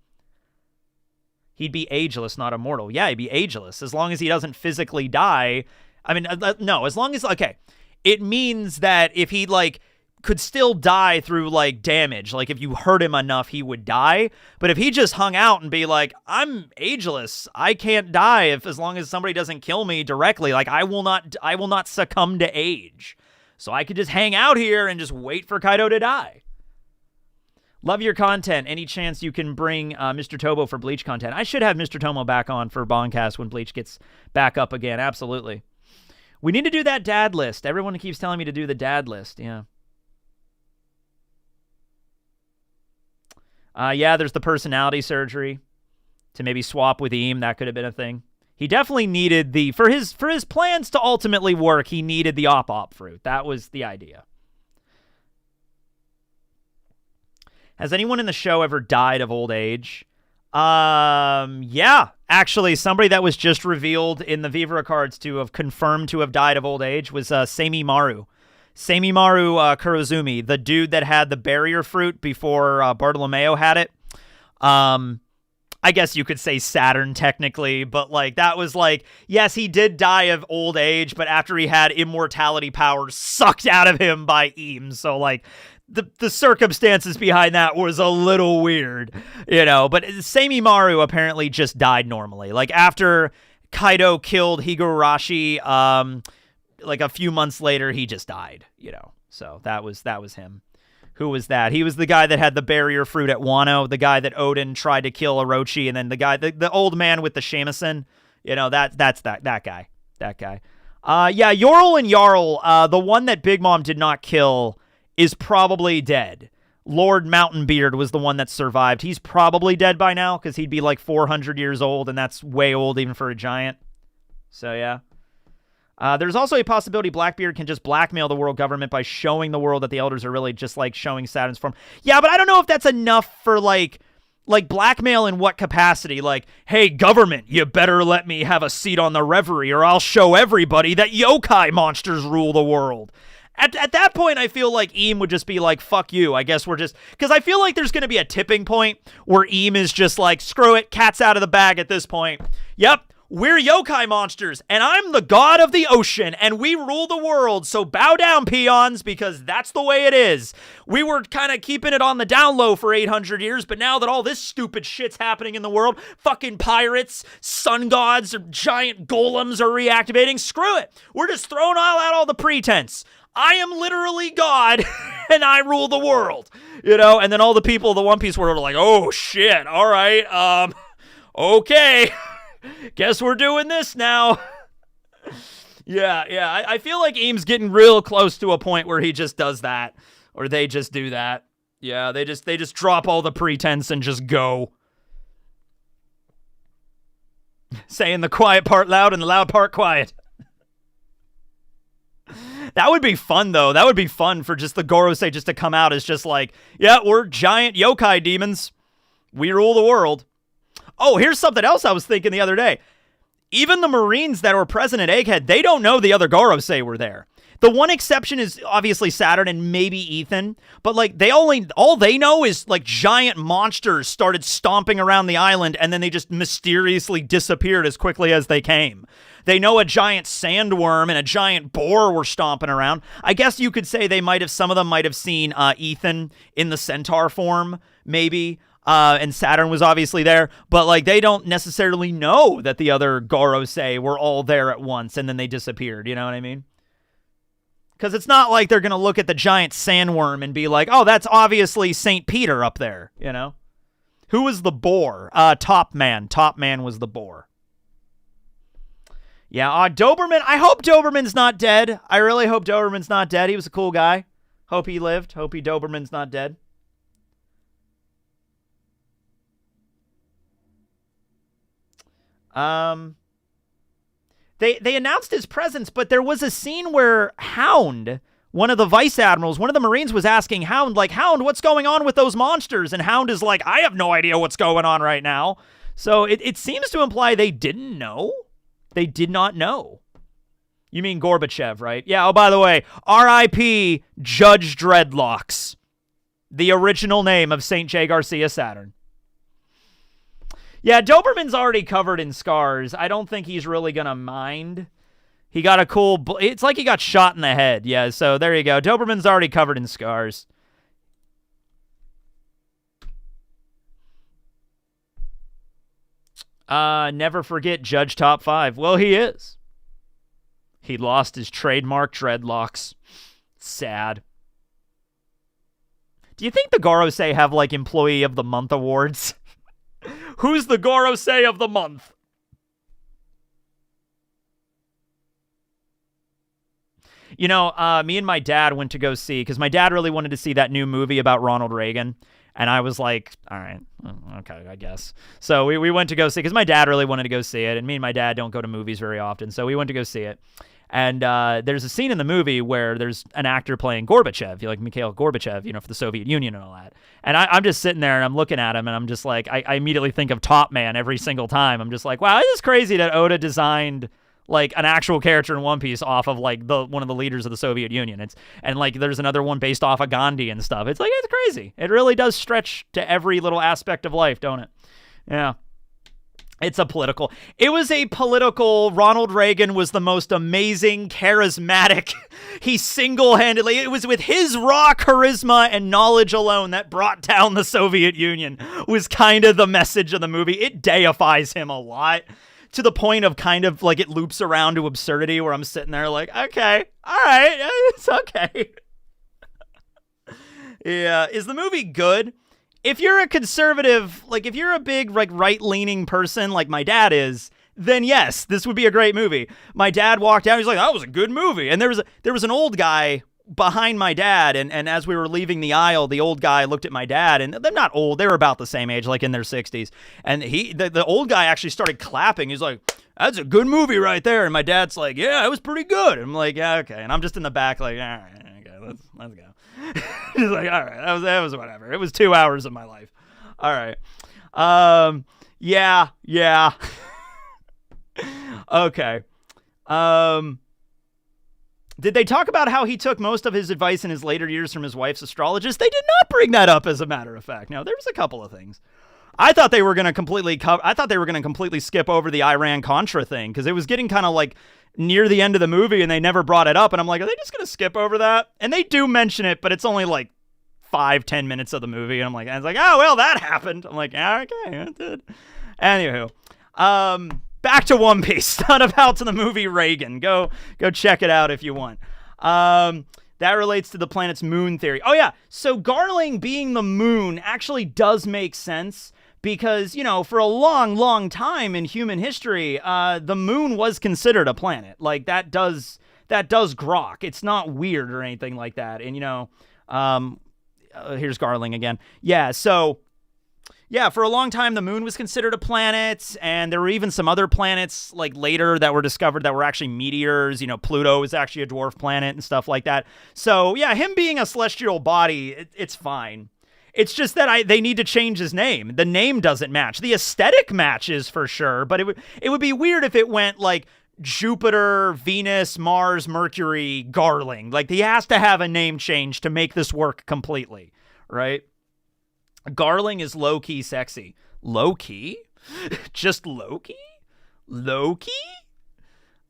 S1: He'd be ageless, not immortal. Yeah, he'd be ageless. As long as he doesn't physically die. I mean, no, as long as, okay. It means that if he, like... could still die through, like, damage. Like, if you hurt him enough, he would die. But if he just hung out and be like, I'm ageless, I can't die as long as somebody doesn't kill me directly. Like, I will not succumb to age. So I could just hang out here and just wait for Kaido to die. Love your content. Any chance you can bring Mr. Tobo for Bleach content? I should have Mr. Tomo back on for Boncast when Bleach gets back up again. Absolutely. We need to do that dad list. Everyone keeps telling me to do the dad list. Yeah. Yeah, there's the personality surgery to maybe swap with Eam. That could have been a thing. He definitely needed for his plans to ultimately work, he needed the op fruit. That was the idea. Has anyone in the show ever died of old age? Yeah. Actually, somebody that was just revealed in the Vivra cards to have confirmed to have died of old age was Seimimaru. Seimimaru Kurozumi, the dude that had the barrier fruit before Bartolomeo had it. I guess you could say Saturn technically, but like that was like, yes, he did die of old age, but after he had immortality powers sucked out of him by Eam. So like the circumstances behind that was a little weird, you know, but Seimimaru apparently just died normally. Like after Kaido killed Higurashi, like a few months later, he just died, you know. So that was him. Who was that? He was the guy that had the barrier fruit at Wano, the guy that Odin tried to kill Orochi, and then the guy, the old man with the shamisen. You know, that's that guy. That guy. Yeah, Yorl and Jarl, the one that Big Mom did not kill is probably dead. Lord Mountainbeard was the one that survived. He's probably dead by now because he'd be like 400 years old, and that's way old even for a giant. So, yeah. There's also a possibility Blackbeard can just blackmail the world government by showing the world that the elders are really just like showing Saturn's form. Yeah, but I don't know if that's enough for like blackmail in what capacity? Like, hey, government, you better let me have a seat on the reverie or I'll show everybody that yokai monsters rule the world. At that point, I feel like Eam would just be like, fuck you. I guess we're just... Because I feel like there's going to be a tipping point where Eam is just like, screw it, cat's out of the bag at this point. Yep. We're yokai monsters, and I'm the god of the ocean, and we rule the world, so bow down, peons, because that's the way it is. We were kind of keeping it on the down low for 800 years, but now that all this stupid shit's happening in the world, fucking pirates, sun gods, or giant golems are reactivating, screw it. We're just throwing all the pretense. I am literally God, and I rule the world, you know? And then all the people of the One Piece world are like, oh, shit, all right, okay. Guess we're doing this now. Yeah. I feel like Eam's getting real close to a point where he just does that. Or they just do that. Yeah, they just drop all the pretense and just go. Saying the quiet part loud and the loud part quiet. That would be fun, though. That would be fun for just the Gorosei just to come out as just like, yeah, we're giant yokai demons. We rule the world. Oh, here's something else I was thinking the other day. Even the Marines that were present at Egghead, they don't know the other Gorosei were there. The one exception is obviously Saturn and maybe Ethan, but like all they know is like giant monsters started stomping around the island and then they just mysteriously disappeared as quickly as they came. They know a giant sandworm and a giant boar were stomping around. I guess you could say some of them might have seen Ethan in the centaur form, maybe. And Saturn was obviously there, but like they don't necessarily know that the other Gorosei were all there at once and then they disappeared. You know what I mean? Because it's not like they're going to look at the giant sandworm and be like, oh, that's obviously St. Peter up there, you know? Who was the boar? Top Man. Top Man was the boar. Yeah, Doberman. I hope Doberman's not dead. I really hope Doberman's not dead. He was a cool guy. Hope he lived. Hope Doberman's not dead. They announced his presence, but there was a scene where Hound, one of the vice admirals, one of the Marines was asking Hound, like, Hound, what's going on with those monsters? And Hound is like, I have no idea what's going on right now. So it seems to imply they didn't know. They did not know. You mean Gorbachev, right? Yeah, oh, by the way, R.I.P. Judge Dreadlocks, the original name of St. J. Garcia Saturn. Yeah, Doberman's already covered in scars. I don't think he's really going to mind. He got a cool... It's like he got shot in the head. Yeah, so there you go. Doberman's already covered in scars. Never forget Judge Top 5. Well, he is. He lost his trademark dreadlocks. Sad. Do you think the Gorosei have, like, Employee of the Month awards? Who's the Gorosei of the month? You know, me and my dad went to go see, because my dad really wanted to see that new movie about Ronald Reagan. And I was like, all right, okay, I guess. So we went to go see, because my dad really wanted to go see it. And me and my dad don't go to movies very often. So we went to go see it. And there's a scene in the movie where there's an actor playing Gorbachev, like Mikhail Gorbachev, you know, for the Soviet Union and all that. And I'm just sitting there and I'm looking at him and I'm just like, I immediately think of Top Man every single time. I'm just like, wow, it is crazy that Oda designed like an actual character in One Piece off of like one of the leaders of the Soviet Union. And like there's another one based off of Gandhi and stuff. It's like, it's crazy. It really does stretch to every little aspect of life, don't it? Yeah. It was a political, Ronald Reagan was the most amazing, charismatic, he single-handedly, it was with his raw charisma and knowledge alone that brought down the Soviet Union, was kind of the message of the movie. It deifies him a lot, to the point of kind of like it loops around to absurdity where I'm sitting there like, okay, all right, it's okay. Yeah, is the movie good? If you're a conservative, like if you're a big like right-leaning person like my dad is, then yes, this would be a great movie. My dad walked out, he's like, that was a good movie. And there was an old guy behind my dad, and as we were leaving the aisle, the old guy looked at my dad, and they're not old, they were about the same age, like in their 60s. And the old guy actually started clapping. He's like, that's a good movie right there. And my dad's like, yeah, it was pretty good. And I'm like, yeah, okay. And I'm just in the back like, all right, okay, let's go. He's like, all right, that was whatever. It was 2 hours of my life. All right. Yeah. Okay. Did they talk about how he took most of his advice in his later years from his wife's astrologist? They did not bring that up, as a matter of fact. No, there was a couple of things. I thought they were going to completely skip over the Iran-Contra thing, because it was getting kind of like near the end of the movie and they never brought it up. And I'm like, are they just going to skip over that? And they do mention it, but it's only like 5-10 minutes of the movie. And I'm like, oh, well, that happened. I'm like, yeah, okay, it did. Anywho, back to One Piece. Not about to the movie Reagan. Go check it out if you want. That relates to the planet's moon theory. Oh, yeah. So Garling being the moon actually does make sense. Because, you know, for a long, long time in human history, the moon was considered a planet. Like, that does grok. It's not weird or anything like that. And, you know, here's Garling again. Yeah, so, yeah, for a long time, the moon was considered a planet. And there were even some other planets, like, later that were discovered that were actually meteors. You know, Pluto was actually a dwarf planet and stuff like that. So, yeah, him being a celestial body, it's fine. It's just that they need to change his name. The name doesn't match. The aesthetic matches for sure, but it would be weird if it went like Jupiter, Venus, Mars, Mercury, Garling. Like, he has to have a name change to make this work completely, right? Garling is low-key sexy. Low-key? Just low-key? Low-key?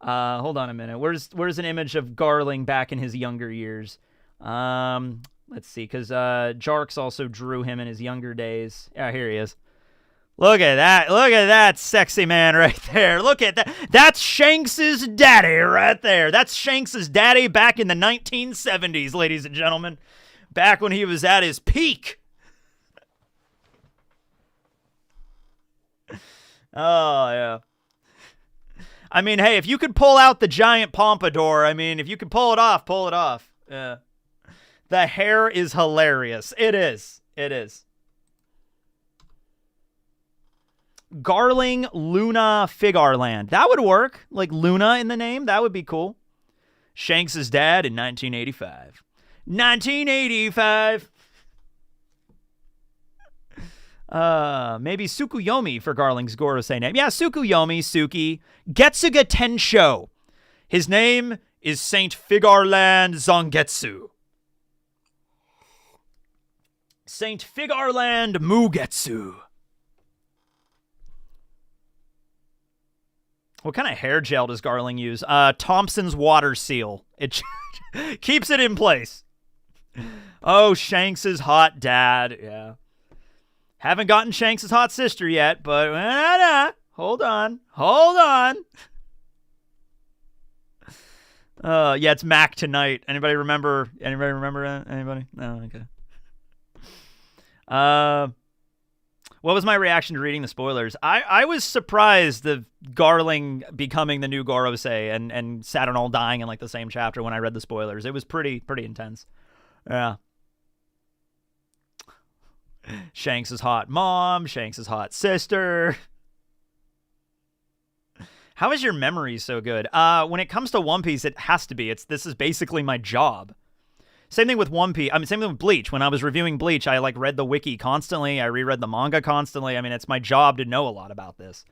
S1: Hold on a minute. Where's an image of Garling back in his younger years? Let's see, because Jarks also drew him in his younger days. Yeah, here he is. Look at that. Look at that sexy man right there. Look at that. That's Shanks's daddy right there. That's Shanks's daddy back in the 1970s, ladies and gentlemen. Back when he was at his peak. Oh, yeah. I mean, hey, if you could pull out the giant pompadour, I mean, if you could pull it off, pull it off. Yeah. The hair is hilarious. It is. It is. Garling, Luna, Figarland. That would work. Like Luna in the name. That would be cool. Shanks' dad in 1985. 1985. Maybe Tsukuyomi for Garling's Gorosei name. Yeah, Tsukuyomi, Suki. Getsuga Tensho. His name is Saint Figarland Zangetsu. Saint Figarland Mugetsu. What kind of hair gel does Garling use? Thompson's water seal. It keeps it in place. Oh, Shanks' hot dad. Yeah. Haven't gotten Shanks' hot sister yet, but hold on. Hold on. Yeah, it's Mac tonight. Anybody remember that? Anybody? No, okay. What was my reaction to reading the spoilers? I was surprised of Garling becoming the new Gorosei and Saturn all dying in like the same chapter when I read the spoilers. It was pretty intense. Yeah. Shanks' hot mom, Shanks' hot sister. How is your memory so good? When it comes to One Piece, it has to be. This is basically my job. Same thing with One Piece. I mean, same thing with Bleach. When I was reviewing Bleach, I like read the wiki constantly. I reread the manga constantly. I mean, it's my job to know a lot about this.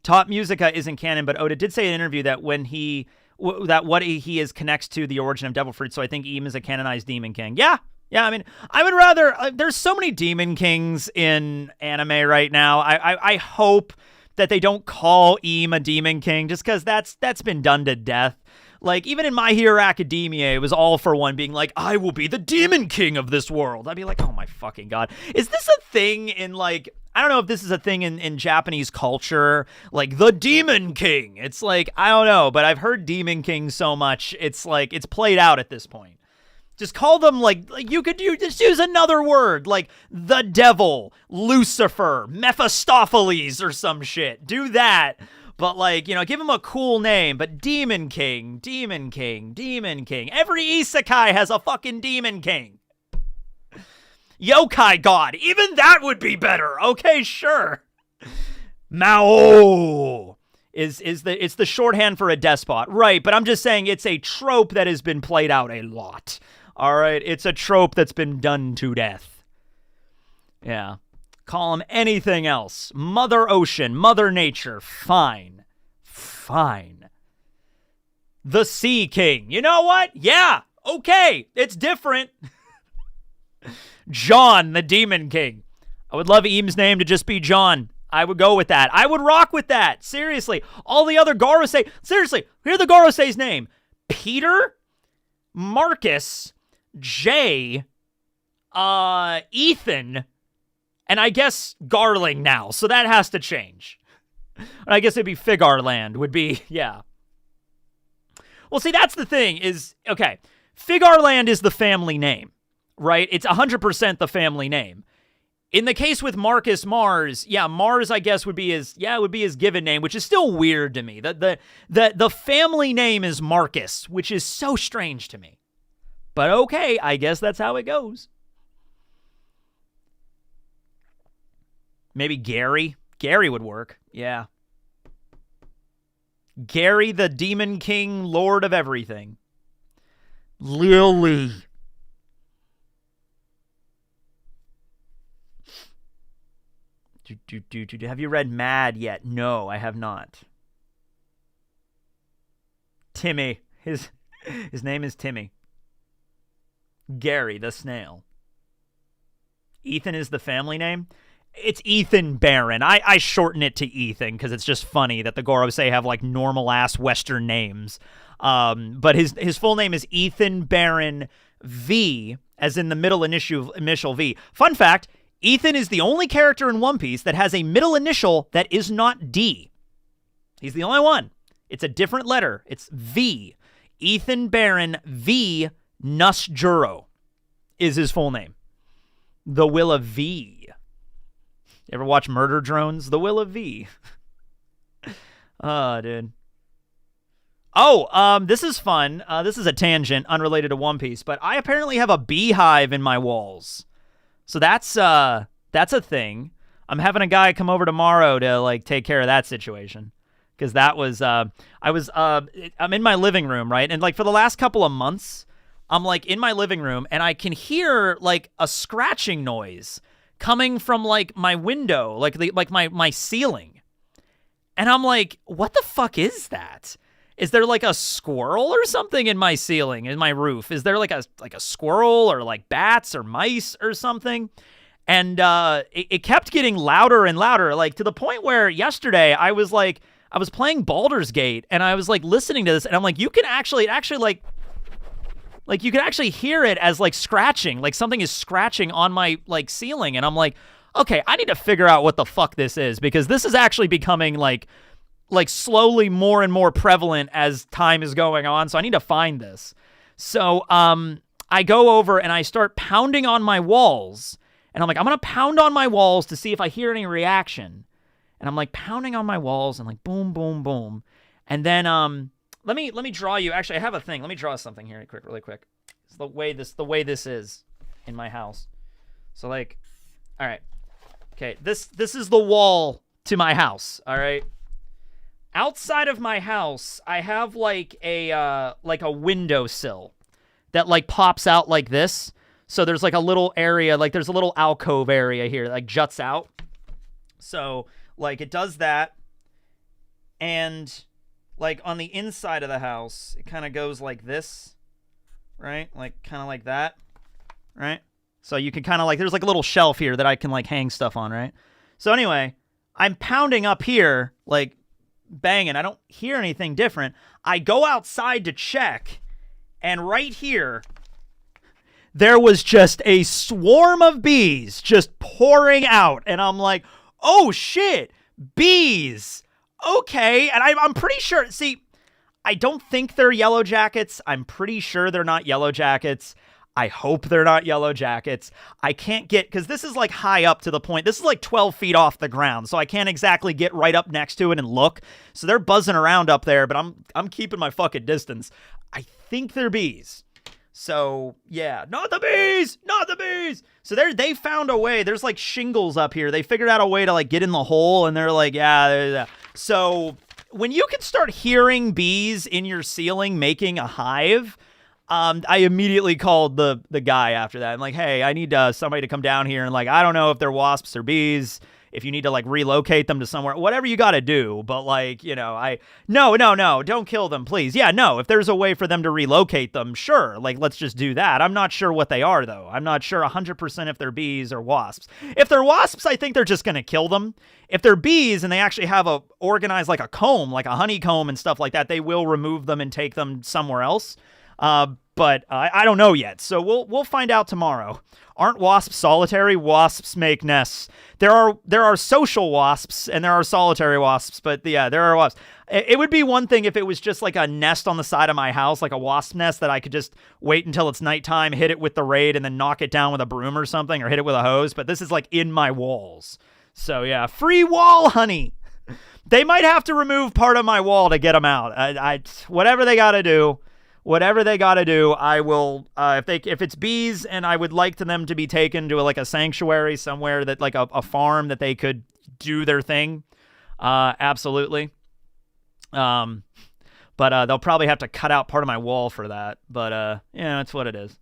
S1: Top Musica isn't canon, but Oda did say in an interview that when he is connects to the origin of Devil Fruit. So I think Eam is a canonized Demon King. Yeah. I mean, I would rather. There's so many Demon Kings in anime right now. I hope that they don't call Eam a Demon King just because that's been done to death. Like, even in My Hero Academia, it was all for one being like, I will be the Demon King of this world. I'd be like, oh my fucking God. Is this a thing in, like, I don't know if this is a thing in Japanese culture, like, the Demon King. It's like, I don't know, but I've heard Demon King so much, it's like, it's played out at this point. Just call them, like you just use another word, like the devil, Lucifer, Mephistopheles, or some shit. Do that. But, like, you know, give him a cool name. But Demon King, Demon King, Demon King. Every isekai has a fucking Demon King. Yokai God. Even that would be better. Okay, sure. Mao is the shorthand for a despot. Right, but I'm just saying it's a trope that has been played out a lot. All right, it's a trope that's been done to death. Yeah. Call him anything else. Mother Ocean, Mother Nature. Fine. The Sea King. You know what? Yeah. Okay. It's different. John, the Demon King. I would love Eam's name to just be John. I would go with that. I would rock with that. Seriously. All the other Gorosei. Seriously. Hear the Gorosei's name. Peter, Marcus, Jay, Ethan, and I guess Garling now, so that has to change. And I guess it'd be Figarland would be, yeah. Well, see, that's the thing is, okay, Figarland is the family name, right? It's 100% the family name. In the case with Marcus Mars, yeah, Mars, I guess, would be his given name, which is still weird to me. The family name is Marcus, which is so strange to me. But okay, I guess that's how it goes. Maybe Gary. Gary would work. Yeah. Gary, the Demon King, Lord of everything. Lily. Have you read Mad yet? No, I have not. Timmy. His name is Timmy. Gary the snail. Ethan is the family name. It's Ethan Barron. I shorten it to Ethan because it's just funny that the Gorosei have like normal ass Western names. But his full name is Ethan Barron V, as in the middle initial V. Fun fact, Ethan is the only character in One Piece that has a middle initial that is not D. He's the only one. It's a different letter. It's V. Ethan Barron V Nusjuro is his full name. The Will of V. Ever watch Murder Drones? The Will of V. Oh, dude. Oh, this is fun. This is a tangent unrelated to One Piece, but I apparently have a beehive in my walls. So that's a thing. I'm having a guy come over tomorrow to like take care of that situation. Because that was, I'm in my living room, right? And like for the last couple of months, I'm like in my living room and I can hear like a scratching noise coming from like my window, like my ceiling. And I'm like, what the fuck is that? Is there like a squirrel or something in my ceiling, in my roof? Is there like a squirrel or like bats or mice or something? And it kept getting louder and louder, like to the point where yesterday I was playing Baldur's Gate and I was like listening to this and I'm like, you can actually like you can actually hear it as like scratching, like something is scratching on my like ceiling. And I'm like, okay, I need to figure out what the fuck this is because this is actually becoming like slowly more and more prevalent as time is going on. So I need to find this. So I go over and I start pounding on my walls and I'm like, I'm going to pound on my walls to see if I hear any reaction. And I'm like pounding on my walls and like boom, boom, boom. And then let me draw you. Actually, I have a thing. Let me draw something here really quick. It's the way this is in my house. So like, all right. Okay, this is the wall to my house, all right? Outside of my house, I have like a windowsill that like pops out like this. So there's like a little area, like there's a little alcove area here that like juts out. So like it does that. And like on the inside of the house, it kind of goes like this, right? Like kind of like that, right? So you can kind of like, there's like a little shelf here that I can like hang stuff on, right? So anyway, I'm pounding up here, like banging. I don't hear anything different. I go outside to check, and right here, there was just a swarm of bees just pouring out. And I'm like, oh shit, bees. Okay. And I'm pretty sure, see, I don't think they're yellow jackets. I'm pretty sure they're not yellow jackets. I hope they're not yellow jackets. I can't get, because this is like high up to the point. This is like 12 feet off the ground, so I can't exactly get right up next to it and look. So they're buzzing around up there, but I'm keeping my fucking distance. I think they're bees. So yeah, not the bees, not the bees. So they found a way. There's like shingles up here. They figured out a way to like get in the hole, and they're like, yeah. So when you can start hearing bees in your ceiling making a hive, I immediately called the guy after that. I'm like, hey, I need somebody to come down here and like, I don't know if they're wasps or bees, if you need to like relocate them to somewhere, whatever you got to do. But like, you know, no, don't kill them, please. Yeah, no, if there's a way for them to relocate them, sure. Like, let's just do that. I'm not sure what they are though. I'm not sure 100% if they're bees or wasps. If they're wasps, I think they're just going to kill them. If they're bees and they actually have organized like a comb, like a honeycomb and stuff like that, they will remove them and take them somewhere else. But I don't know yet, so we'll find out tomorrow. Aren't wasps solitary? Wasps make nests. There are social wasps and there are solitary wasps, but yeah, there are wasps. It would be one thing if it was just like a nest on the side of my house, like a wasp nest that I could just wait until it's nighttime, hit it with the raid, and then knock it down with a broom or something, or hit it with a hose. But this is like in my walls. So yeah, free wall honey. They might have to remove part of my wall to get them out. Whatever they got to do. Whatever they got to do, I will, if it's bees and I would like them to be taken to like a sanctuary somewhere that like a farm that they could do their thing. Absolutely. But they'll probably have to cut out part of my wall for that. But yeah, that's what it is.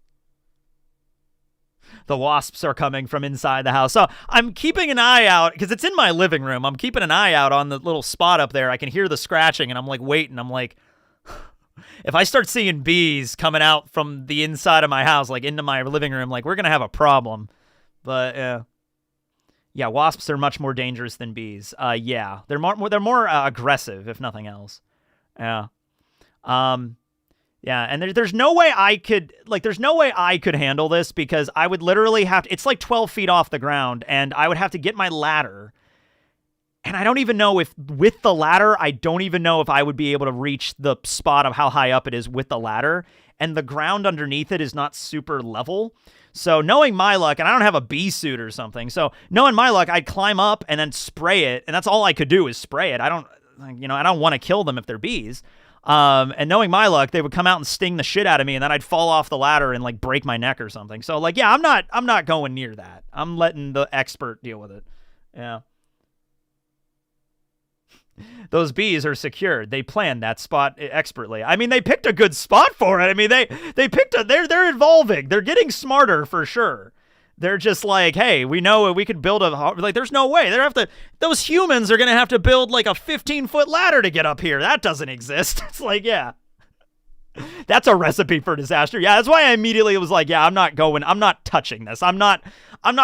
S1: The wasps are coming from inside the house. So I'm keeping an eye out because it's in my living room. I'm keeping an eye out on the little spot up there. I can hear the scratching and I'm like waiting. I'm like, if I start seeing bees coming out from the inside of my house, like into my living room, like we're gonna have a problem. But yeah, wasps are much more dangerous than bees. Yeah, they're more aggressive, if nothing else. Yeah. Yeah, and there's no way I could handle this because I would literally have to, it's like 12 feet off the ground, and I would have to get my ladder. And I don't even know if, with the ladder, I don't even know if I would be able to reach the spot of how high up it is with the ladder. And the ground underneath it is not super level. So knowing my luck, and I don't have a bee suit or something, so knowing my luck, I'd climb up and then spray it, and that's all I could do is spray it. I don't want to kill them if they're bees. And knowing my luck, they would come out and sting the shit out of me, and then I'd fall off the ladder and like break my neck or something. So like, yeah, I'm not going near that. I'm letting the expert deal with it. Yeah. Those bees are secured. They planned that spot expertly. I mean, they picked a good spot for it. I mean, they picked they're evolving. They're getting smarter for sure. They're just like, hey, we know we could build like, there's no way. Those humans are going to have to build like a 15-foot ladder to get up here. That doesn't exist. It's like, yeah. That's a recipe for disaster. Yeah, that's why I immediately was like, yeah, I'm not touching this. I'm not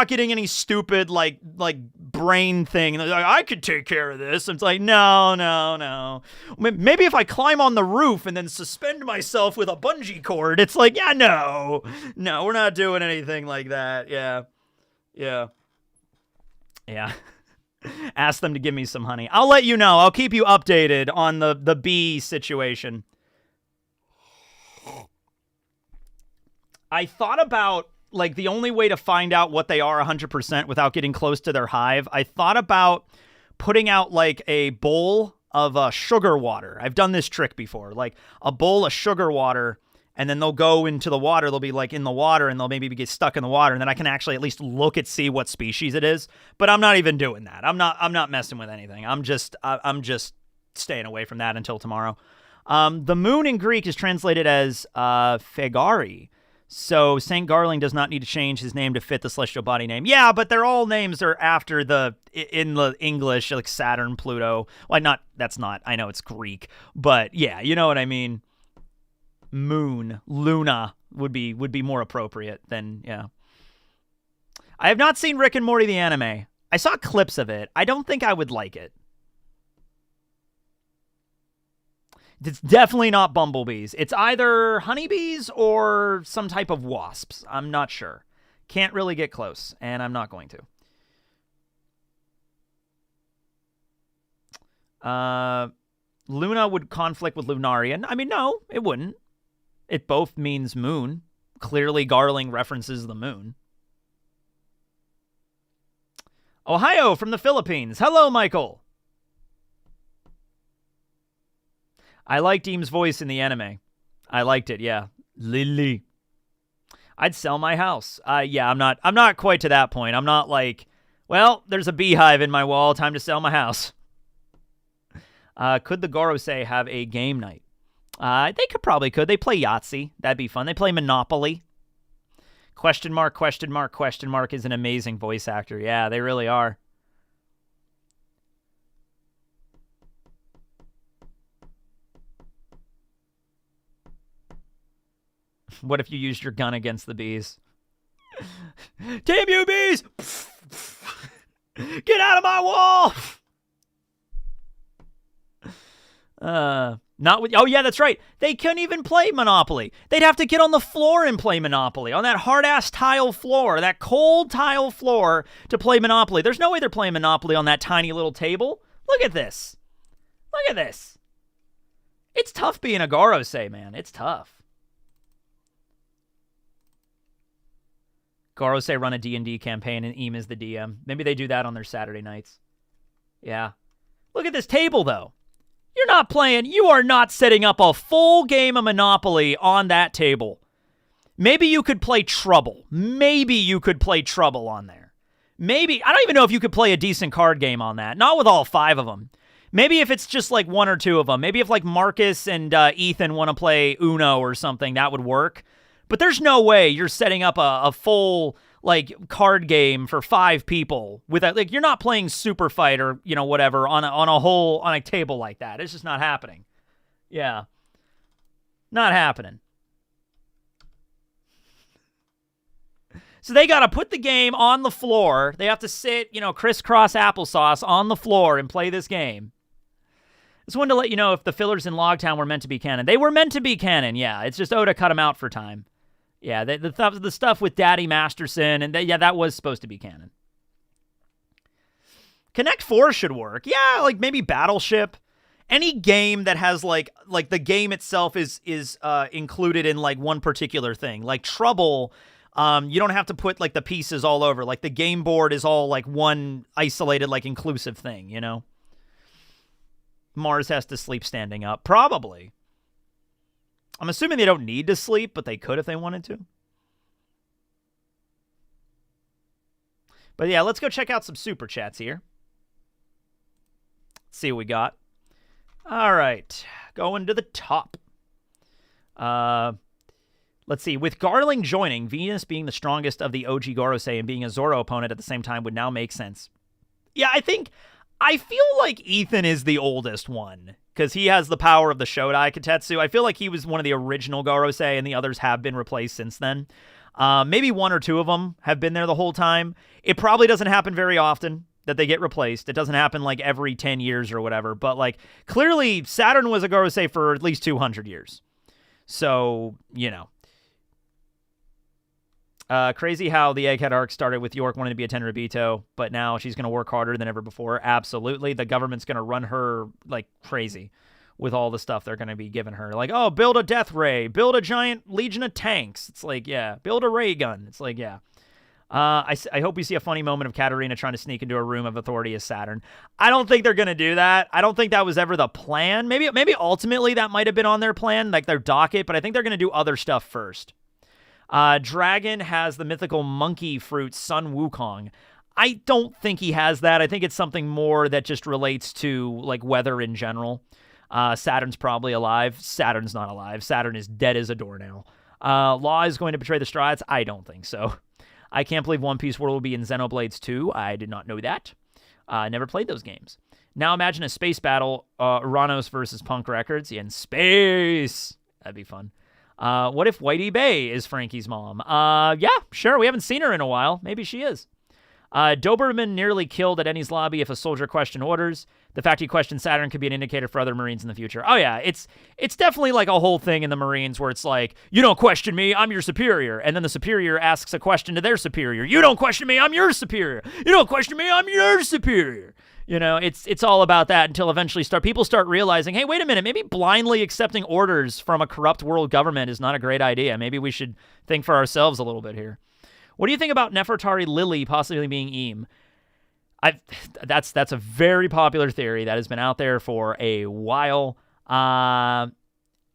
S1: getting any stupid like brain thing. Like, I could take care of this. It's like, no. Maybe if I climb on the roof and then suspend myself with a bungee cord, it's like, yeah, no, we're not doing anything like that. Yeah. Ask them to give me some honey. I'll let you know. I'll keep you updated on the bee situation. I thought about, like, the only way to find out what they are 100% without getting close to their hive, I thought about putting out, like, a bowl of sugar water. I've done this trick before. Like, a bowl of sugar water, and then they'll go into the water. They'll be, like, in the water, and they'll maybe get stuck in the water, and then I can actually at least see what species it is. But I'm not even doing that. I'm not messing with anything. I'm just staying away from that until tomorrow. The moon in Greek is translated as Fegari. So St. Garling does not need to change his name to fit the celestial body name. Yeah, but their all names are after in the English, like Saturn, Pluto. Well, I know it's Greek, but yeah, you know what I mean. Moon, Luna would be more appropriate than, yeah. I have not seen Rick and Morty the anime. I saw clips of it. I don't think I would like it. It's definitely not bumblebees. It's either honeybees or some type of wasps. I'm not sure. Can't really get close, and I'm not going to. Luna would conflict with Lunarian. I mean, no, it wouldn't. It both means moon. Clearly, Garling references the moon. Ohio from the Philippines. Hello, Michael. I liked Deem's voice in the anime. I liked it, yeah. Lily. I'd sell my house. Yeah, I'm not quite to that point. I'm not like, well, there's a beehive in my wall. Time to sell my house. Could the Gorosei have a game night? They probably could. They play Yahtzee. That'd be fun. They play Monopoly. Question mark, question mark, question mark is an amazing voice actor. Yeah, they really are. What if you used your gun against the bees? Damn you, bees! Get out of my wall! Not with. Oh yeah, that's right. They couldn't even play Monopoly. They'd have to get on the floor and play Monopoly on that hard-ass tile floor, that cold tile floor to play Monopoly. There's no way they're playing Monopoly on that tiny little table. Look at this. Look at this. It's tough being a Gorosei, man. It's tough. Gorosei run a D&D campaign and Eam is the DM. Maybe they do that on their Saturday nights. Yeah. Look at this table, though. You are not setting up a full game of Monopoly on that table. Maybe you could play Trouble. Maybe you could play Trouble on there. Maybe, I don't even know if you could play a decent card game on that. Not with all 5 of them. Maybe if it's just like 1 or 2 of them. Maybe if like Marcus and Ethan want to play Uno or something, that would work. But there's no way you're setting up a full like card game for 5 people with that. Like, you're not playing Super Fight or, you know, whatever on a table like that. It's just not happening. Yeah. Not happening. So they got to put the game on the floor. They have to sit, crisscross applesauce on the floor and play this game. Just wanted to let you know if the fillers in Logtown were meant to be canon. They were meant to be canon, yeah. It's just Oda cut them out for time. Yeah, the stuff with Daddy Masterson, and that was supposed to be canon. Connect 4 should work. Yeah, like maybe Battleship. Any game that has like the game itself is included in like one particular thing. Like Trouble, you don't have to put like the pieces all over. Like the game board is all like one isolated, like inclusive thing, Mars has to sleep standing up. Probably. I'm assuming they don't need to sleep, but they could if they wanted to. But yeah, let's go check out some super chats here. Let's see what we got. All right. Going to the top. Let's see. With Garling joining, Venus being the strongest of the OG Gorosei and being a Zoro opponent at the same time would now make sense. Yeah, I feel like Ethan is the oldest one because he has the power of the Shodai Katetsu. I feel like he was one of the original Gorosei and the others have been replaced since then. Maybe 1 or 2 of them have been there the whole time. It probably doesn't happen very often that they get replaced. It doesn't happen like every 10 years or whatever. But like clearly Saturn was a Gorosei for at least 200 years. So, crazy how the Egghead arc started with York wanting to be a Tenryubito, but now she's going to work harder than ever before. Absolutely. The government's going to run her like crazy with all the stuff they're going to be giving her. Like, oh, build a death ray, build a giant legion of tanks. It's like, yeah. Build a ray gun. It's like, yeah. I hope we see a funny moment of Katarina trying to sneak into a room of authority as Saturn. I don't think they're going to do that. I don't think that was ever the plan. Maybe ultimately that might have been on their plan, like their docket, but I think they're going to do other stuff first. Dragon has the mythical monkey fruit Sun Wukong. I don't think he has that. I think it's something more that just relates to like weather in general. Saturn's probably alive. Saturn's not alive. Saturn is dead as a doornail. Law is going to betray the Strides. I don't think so. I can't believe One Piece World will be in Xenoblades 2. I did not know that. Never played those games. Now imagine a space battle, Uranos versus Punk Records in space. That'd be fun. What if Whitey Bay is Frankie's mom? Yeah, sure. We haven't seen her in a while. Maybe she is. Doberman nearly killed at Ennie's lobby if a soldier questioned orders. The fact he questioned Saturn could be an indicator for other Marines in the future. Oh, yeah. It's definitely like a whole thing in the Marines where it's like, you don't question me, I'm your superior. And then the superior asks a question to their superior. You don't question me, I'm your superior. You don't question me, I'm your superior. It's all about that until eventually people start realizing, hey, wait a minute, maybe blindly accepting orders from a corrupt world government is not a great idea. Maybe we should think for ourselves a little bit here. What do you think about Nefertari Lily possibly being Eam? That's a very popular theory that has been out there for a while.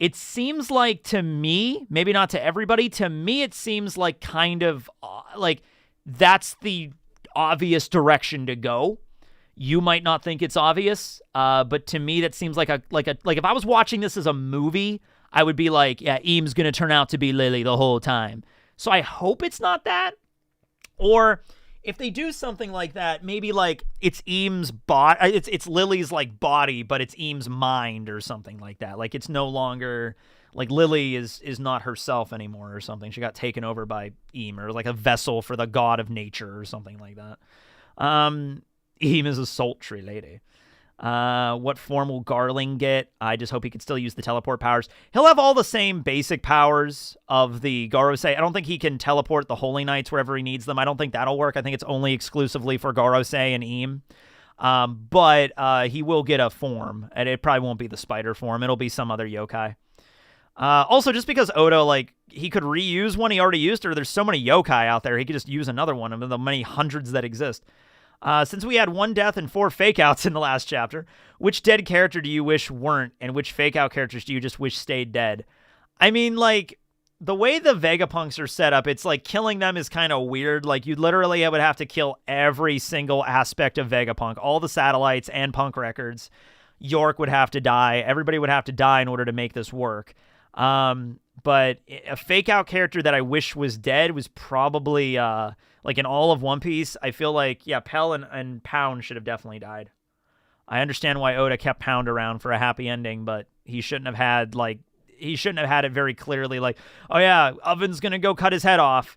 S1: It seems like to me, maybe not to everybody, to me it seems like kind of like that's the obvious direction to go. You might not think it's obvious, but to me that seems like if I was watching this as a movie, I would be like, yeah, Eam's gonna turn out to be Lily the whole time. So I hope it's not that. Or if they do something like that, maybe like it's Eam's body, it's Lily's like body, but it's Eam's mind or something like that. Like it's no longer like Lily is not herself anymore or something. She got taken over by Eam or like a vessel for the god of nature or something like that. Eam is a sultry lady. What form will Garling get? I just hope he can still use the teleport powers. He'll have all the same basic powers of the Gorosei. I don't think he can teleport the Holy Knights wherever he needs them. I don't think that'll work. I think it's only exclusively for Gorosei and Eam. But he will get a form, and it probably won't be the spider form. It'll be some other yokai. Also, just because Oda, like, he could reuse one he already used, or there's so many yokai out there, he could just use another one of the many hundreds that exist. Since we had 1 death and 4 fake-outs in the last chapter, which dead character do you wish weren't, and which fake-out characters do you just wish stayed dead? I mean, like, the way the Vegapunks are set up, it's like killing them is kind of weird. Like, you literally would have to kill every single aspect of Vegapunk, all the satellites and Punk Records. York would have to die. Everybody would have to die in order to make this work. But a fake-out character that I wish was dead was probably... like in all of One Piece, I feel like, yeah, Pell and Pound should have definitely died. I understand why Oda kept Pound around for a happy ending, but he shouldn't have had, like, he shouldn't have had it very clearly like, oh yeah, Oven's going to go cut his head off.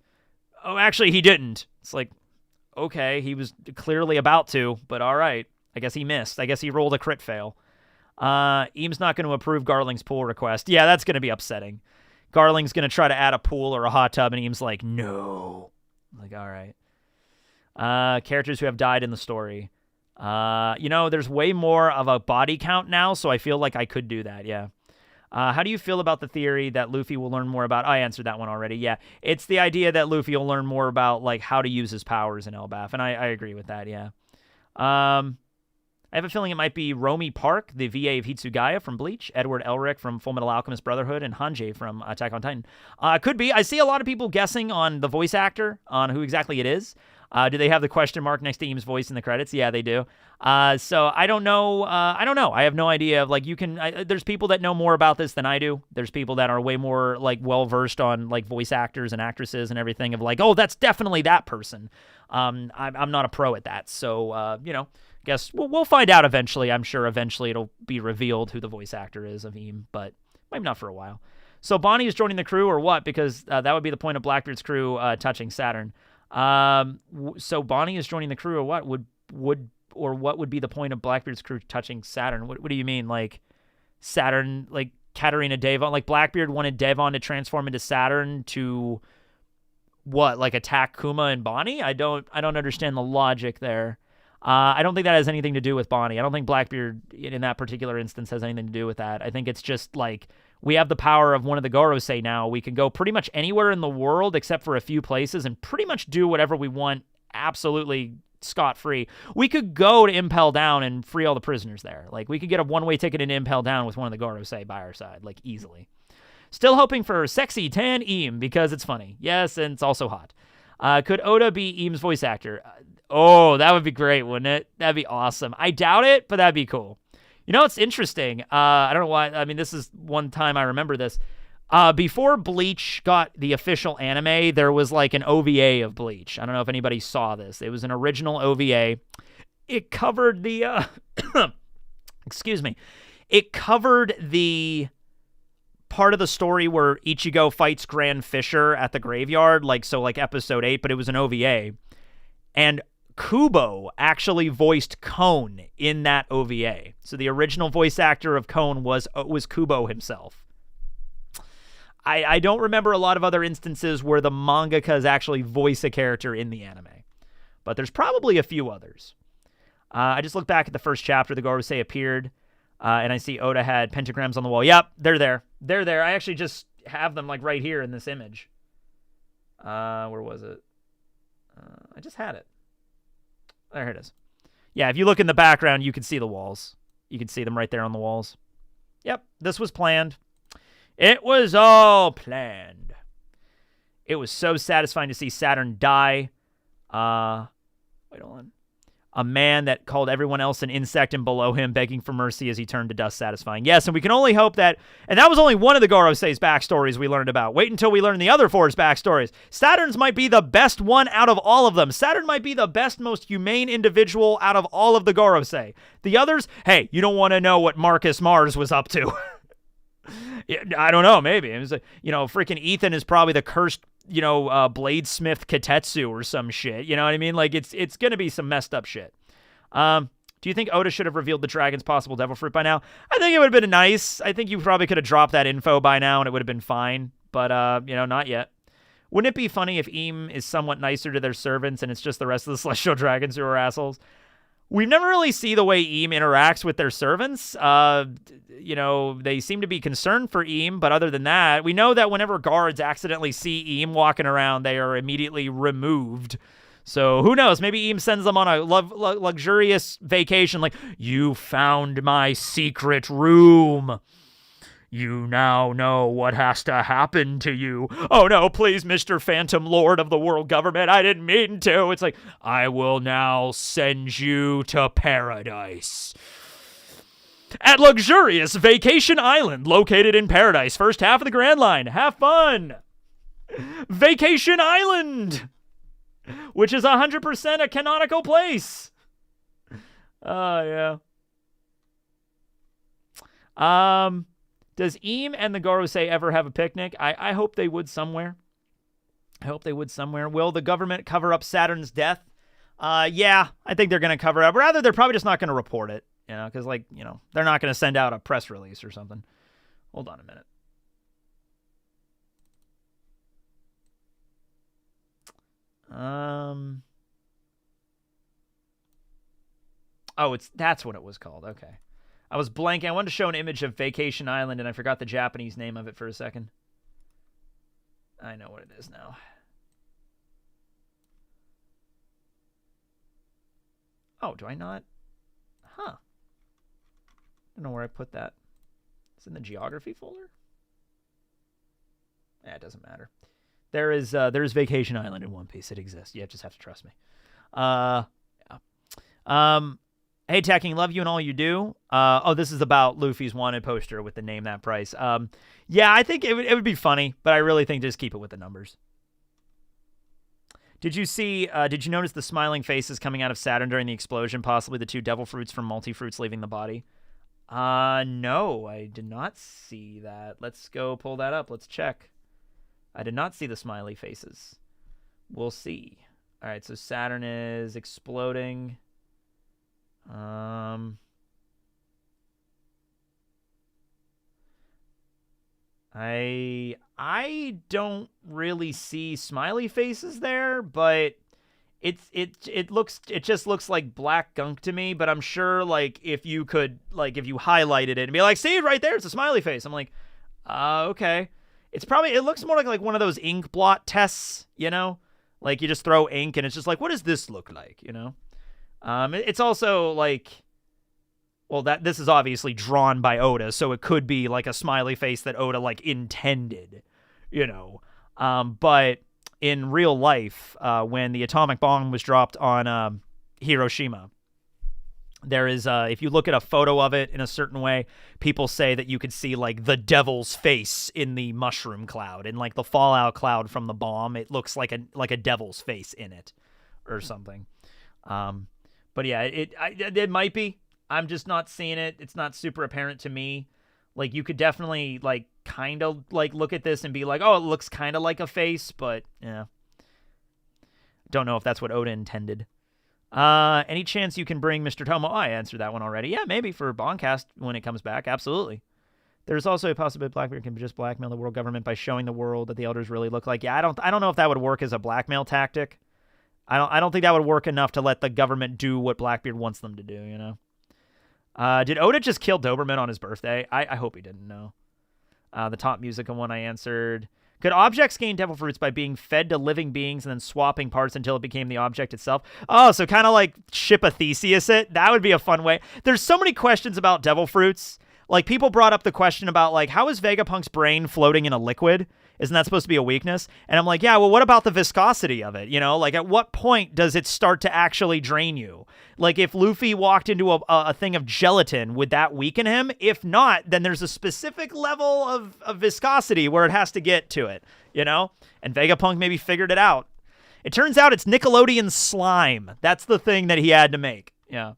S1: Oh, actually, he didn't. It's like, okay, he was clearly about to, but all right. I guess he missed. I guess he rolled a crit fail. Eames not going to approve Garling's pool request. Yeah, that's going to be upsetting. Garling's going to try to add a pool or a hot tub, and Eames like, no. I'm like, all right. Characters who have died in the story. There's way more of a body count now, so I feel like I could do that, yeah. How do you feel about the theory that Luffy will learn more about... I answered that one already, yeah. It's the idea that Luffy will learn more about, like, how to use his powers in Elbaf, and I agree with that, yeah. I have a feeling it might be Romy Park, the VA of Hitsugaya from Bleach, Edward Elric from Fullmetal Alchemist Brotherhood, and Hanji from Attack on Titan. Could be. I see a lot of people guessing on the voice actor, on who exactly it is. Do they have the question mark next to Eames' voice in the credits? Yeah, they do. So I don't know. I have no idea. Like, there's people that know more about this than I do. There's people that are way more, like, well-versed on, like, voice actors and actresses and everything of, like, oh, that's definitely that person. I'm not a pro at that. So, guess we'll find out eventually. I'm sure eventually it'll be revealed who the voice actor is of Eam, but maybe not for a while. So Bonnie is joining the crew or what? Because that would be the point of Blackbeard's crew touching Saturn. So Bonnie is joining the crew or what? What would be the point of Blackbeard's crew touching Saturn? What do you mean? Like Saturn, like Katarina Devon, like Blackbeard wanted Devon to transform into Saturn to what? Like attack Kuma and Bonnie? I don't understand the logic there. I don't think that has anything to do with Bonnie. I don't think Blackbeard in that particular instance has anything to do with that. I think it's just like we have the power of one of the Gorosei now. We can go pretty much anywhere in the world except for a few places and pretty much do whatever we want absolutely scot-free. We could go to Impel Down and free all the prisoners there. Like, we could get a one-way ticket into Impel Down with one of the Gorosei by our side, like, easily. Still hoping for sexy tan Eam because it's funny. Yes, and it's also hot. Could Oda be Eam's voice actor? Oh, that would be great, wouldn't it? That'd be awesome. I doubt it, but that'd be cool. You know, it's interesting. I don't know why. I mean, this is one time I remember this. Before Bleach got the official anime, there was like an OVA of Bleach. I don't know if anybody saw this. It was an original OVA. It covered the... excuse me. It covered the part of the story where Ichigo fights Grand Fisher at the graveyard, like episode 8, but it was an OVA. And Kubo actually voiced Kon in that OVA. So the original voice actor of Kon was Kubo himself. I don't remember a lot of other instances where the mangakas actually voice a character in the anime. But there's probably a few others. I just looked back at the first chapter. The Gorosei appeared. And I see Oda had pentagrams on the wall. Yep, they're there. They're there. I actually just have them like right here in this image. Where was it? I just had it. There it is. Yeah, if you look in the background, you can see the walls. You can see them right there on the walls. Yep, this was planned. It was all planned. It was so satisfying to see Saturn die. Wait, hold on. A man that called everyone else an insect and below him, begging for mercy as he turned to dust satisfying. Yes, and we can only hope that... And that was only one of the Gorosei's backstories we learned about. Wait until we learn the other four's backstories. Saturn's might be the best one out of all of them. Saturn might be the best, most humane individual out of all of the Gorosei. The others, hey, you don't want to know what Marcus Mars was up to. I don't know, maybe. It was, freaking Ethan is probably the cursed... Bladesmith Katetsu or some shit. You know what I mean? Like, it's going to be some messed up shit. Do you think Oda should have revealed the dragon's possible devil fruit by now? I think it would have been nice. I think you probably could have dropped that info by now and it would have been fine. But, not yet. Wouldn't it be funny if Eam is somewhat nicer to their servants and it's just the rest of the celestial dragons who are assholes? We never really see the way Eam interacts with their servants. They seem to be concerned for Eam, but other than that, we know that whenever guards accidentally see Eam walking around, they are immediately removed. So who knows? Maybe Eam sends them on a luxurious vacation, like, you found my secret room. You now know what has to happen to you. Oh no, please, Mr. Phantom Lord of the World Government, I didn't mean to. It's like, I will now send you to paradise. At luxurious Vacation Island, located in paradise. First half of the Grand Line. Have fun. Vacation Island, which is 100% a canonical place. Oh, yeah. Does Eam and the Gorosei ever have a picnic? I hope they would somewhere. I hope they would somewhere. Will the government cover up Saturn's death? Yeah, I think they're going to cover it up. Rather, they're probably just not going to report it, you know, because, like, you know, they're not going to send out a press release or something. Hold on a minute. Oh, that's what it was called. Okay. I was blanking. I wanted to show an image of Vacation Island, and I forgot the Japanese name of it for a second. I know what it is now. Oh, do I not? Huh. I don't know where I put that. It's in the geography folder? It doesn't matter. There's Vacation Island in One Piece. It exists. You just have to trust me. Yeah. Hey, Tacking, love you and all you do. Oh, this is about Luffy's wanted poster with the name that price. Yeah, I think it would be funny, but I really think just keep it with the numbers. Did you notice the smiling faces coming out of Saturn during the explosion, possibly the two devil fruits from multi-fruits leaving the body? No, I did not see that. Let's go pull that up. Let's check. I did not see the smiley faces. We'll see. All right, so Saturn is exploding. I don't really see smiley faces there, but it just looks like black gunk to me. But I'm sure, like, if you highlighted it and be like, see right there, it's a smiley face. I'm like, okay. It looks more like one of those ink blot tests, you know, like you just throw ink and it's just like, what does this look like, you know? It's also like, well, this is obviously drawn by Oda, so it could be like a smiley face that Oda like intended, you know. But in real life, when the atomic bomb was dropped on Hiroshima, there is, if you look at a photo of it in a certain way, people say that you could see like the devil's face in the mushroom cloud, and like the fallout cloud from the bomb, it looks like a devil's face in it, or something. But yeah, it might be. I'm just not seeing it. It's not super apparent to me. Like, you could definitely like kind of like look at this and be like, oh, it looks kind of like a face, but yeah, don't know if that's what Oda intended. Any chance you can bring Mr. Tomo? Oh, I answered that one already. Yeah, maybe for Boncast when it comes back. Absolutely. There's also a possibility Blackbeard can just blackmail the world government by showing the world that the elders really look like. Yeah, I don't know if that would work as a blackmail tactic. I don't think that would work enough to let the government do what Blackbeard wants them to do, you know? Did Oda just kill Doberman on his birthday? I hope he didn't know. The top music one I answered. Could objects gain devil fruits by being fed to living beings and then swapping parts until it became the object itself? Oh, so kind of like ship a Theseus it? That would be a fun way. There's so many questions about devil fruits. Like, people brought up the question about, like, how is Vegapunk's brain floating in a liquid? Isn't that supposed to be a weakness? And I'm like, yeah, well, what about the viscosity of it? You know, like, at what point does it start to actually drain you? Like, if Luffy walked into a thing of gelatin, would that weaken him? If not, then there's a specific level of viscosity where it has to get to it, you know? And Vegapunk maybe figured it out. It turns out it's Nickelodeon slime. That's the thing that he had to make. Yeah.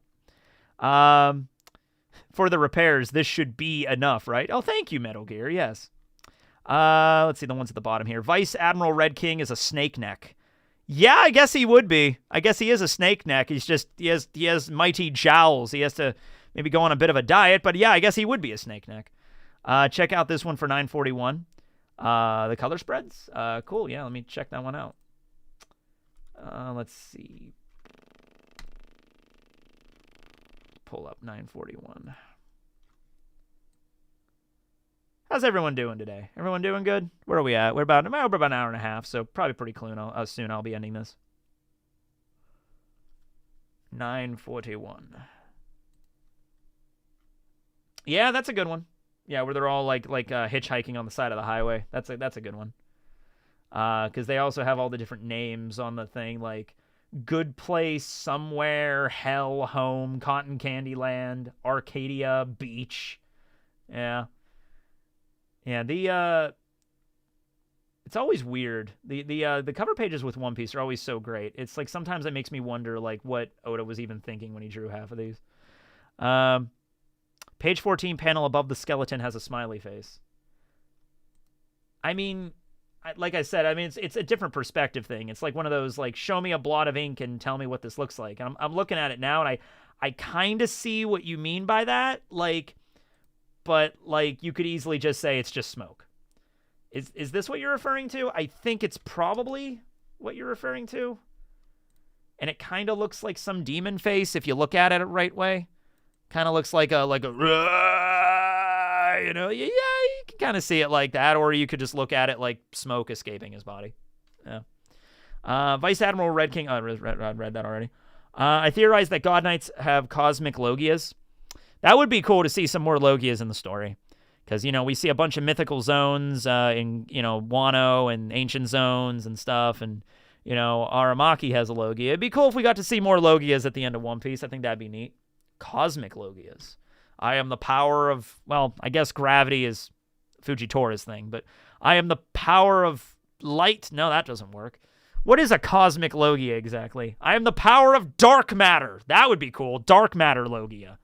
S1: For the repairs, this should be enough, right? Oh, thank you, Metal Gear. Yes. Let's see the ones at the bottom here. Vice Admiral Red King is a snake neck. Yeah, I guess he would be. I guess he is a snake neck. He has mighty jowls. He has to maybe go on a bit of a diet, but yeah, I guess he would be a snake neck. Check out this one for 941. The color spreads. Cool. Yeah, let me check that one out. Let's see. Pull up 941. How's everyone doing today? Everyone doing good? Where are we at? We're about an hour and a half, so probably pretty soon I'll be ending this. 941. Yeah, that's a good one. Yeah, where they're all like hitchhiking on the side of the highway. That's a good one. Because they also have all the different names on the thing, like Good Place, Somewhere, Hell, Home, Cotton Candy Land, Arcadia, Beach. Yeah. Yeah, it's always weird. The cover pages with One Piece are always so great. It's like sometimes it makes me wonder like what Oda was even thinking when he drew half of these. Page 14 panel above the skeleton has a smiley face. I mean, like I said, I mean, it's a different perspective thing. It's like one of those, like, show me a blot of ink and tell me what this looks like. And I'm looking at it now, and I kind of see what you mean by that. Like, but, like, you could easily just say it's just smoke. Is this what you're referring to? I think it's probably what you're referring to. And it kind of looks like some demon face if you look at it the right way. Kind of looks like a you know, yeah, you can kind of see it like that, or you could just look at it like smoke escaping his body. Yeah. Vice Admiral Red King. I read that already. I theorize that God Knights have cosmic Logias. That would be cool to see some more Logias in the story. Because, you know, we see a bunch of mythical zones in, you know, Wano and ancient zones and stuff. And, you know, Aramaki has a Logia. It'd be cool if we got to see more Logias at the end of One Piece. I think that'd be neat. Cosmic Logias. I am the power of, well, I guess gravity is Fujitora's thing, but I am the power of light. No, that doesn't work. What is a cosmic Logia exactly? I am the power of dark matter. That would be cool. Dark matter Logia.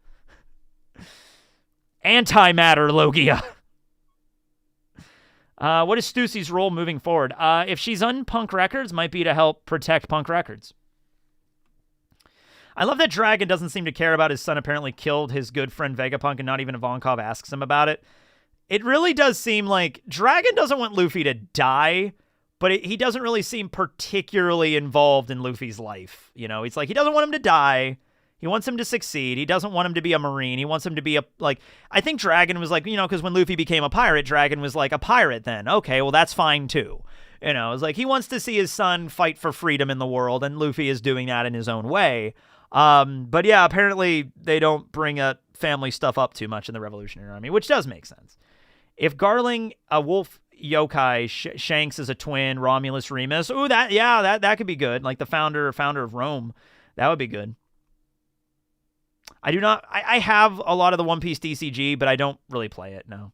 S1: Antimatter Logia. What is Stussy's role moving forward? If she's on Punk Records, might be to help protect Punk Records. I love that Dragon doesn't seem to care about his son apparently killed his good friend Vegapunk, and not even Ivankov asks him about it. It really does seem like Dragon doesn't want Luffy to die, but he doesn't really seem particularly involved in Luffy's life. You know, it's like he doesn't want him to die. He wants him to succeed. He doesn't want him to be a Marine. He wants him to be I think Dragon was like, you know, because when Luffy became a pirate, Dragon was like a pirate then. Okay, well, that's fine too. You know, it's like he wants to see his son fight for freedom in the world, and Luffy is doing that in his own way. But yeah, apparently they don't bring family stuff up too much in the Revolutionary Army, which does make sense. If Garling, a wolf yokai, Shanks is a twin, Romulus, Remus, ooh, that could be good. Like the founder of Rome, that would be good. I have a lot of the One Piece DCG, but I don't really play it, no.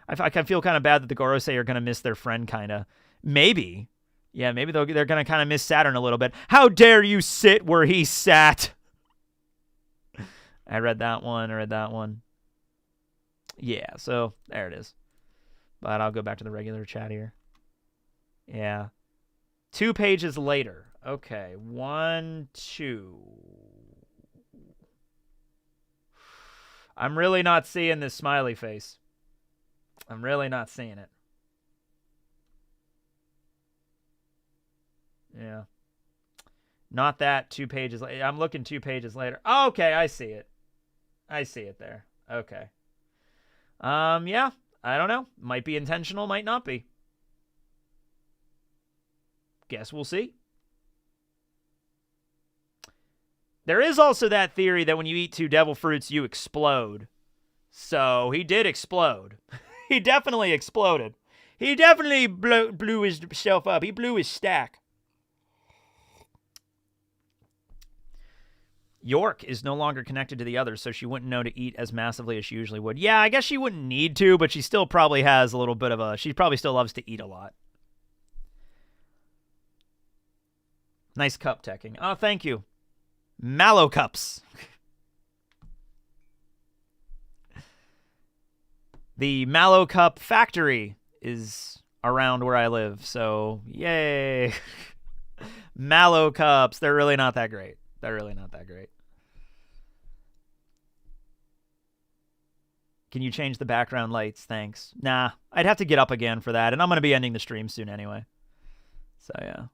S1: I feel kind of bad that the Gorosei are going to miss their friend, kind of. Maybe. Yeah, maybe they're going to kind of miss Saturn a little bit. How dare you sit where he sat? I read that one. Yeah, so there it is. But I'll go back to the regular chat here. Yeah. 2 pages later. Okay, 1, 2. I'm really not seeing this smiley face. I'm really not seeing it. Yeah. Not that 2 pages later. I'm looking 2 pages later. Oh, okay, I see it. I see it there. Okay. Yeah, I don't know. Might be intentional, might not be. Guess we'll see. There is also that theory that when you eat 2 devil fruits, you explode. So he did explode. He definitely exploded. He definitely blew himself up. He blew his stack. York is no longer connected to the others, so she wouldn't know to eat as massively as she usually would. Yeah, I guess she wouldn't need to, but she still probably has a little bit of a... She probably still loves to eat a lot. Nice cup teching. Oh, thank you. Mallow cups. The Mallow Cup factory is around where I live, so yay. Mallow cups. They're really not that great. They're really not that great. Can you change the background lights? Thanks. Nah, I'd have to get up again for that, and I'm going to be ending the stream soon anyway. So, yeah.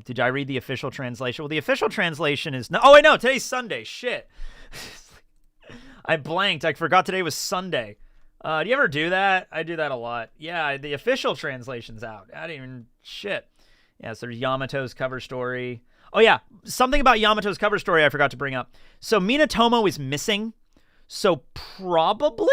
S1: Did I read the official translation? Well, the official translation is... No, oh, wait, no, today's Sunday. Shit. I blanked. I forgot today was Sunday. Do you ever do that? I do that a lot. Yeah, the official translation's out. I didn't even... Shit. Yeah, so there's Yamato's cover story. Oh, yeah. Something about Yamato's cover story I forgot to bring up. So Minatomo is missing. So probably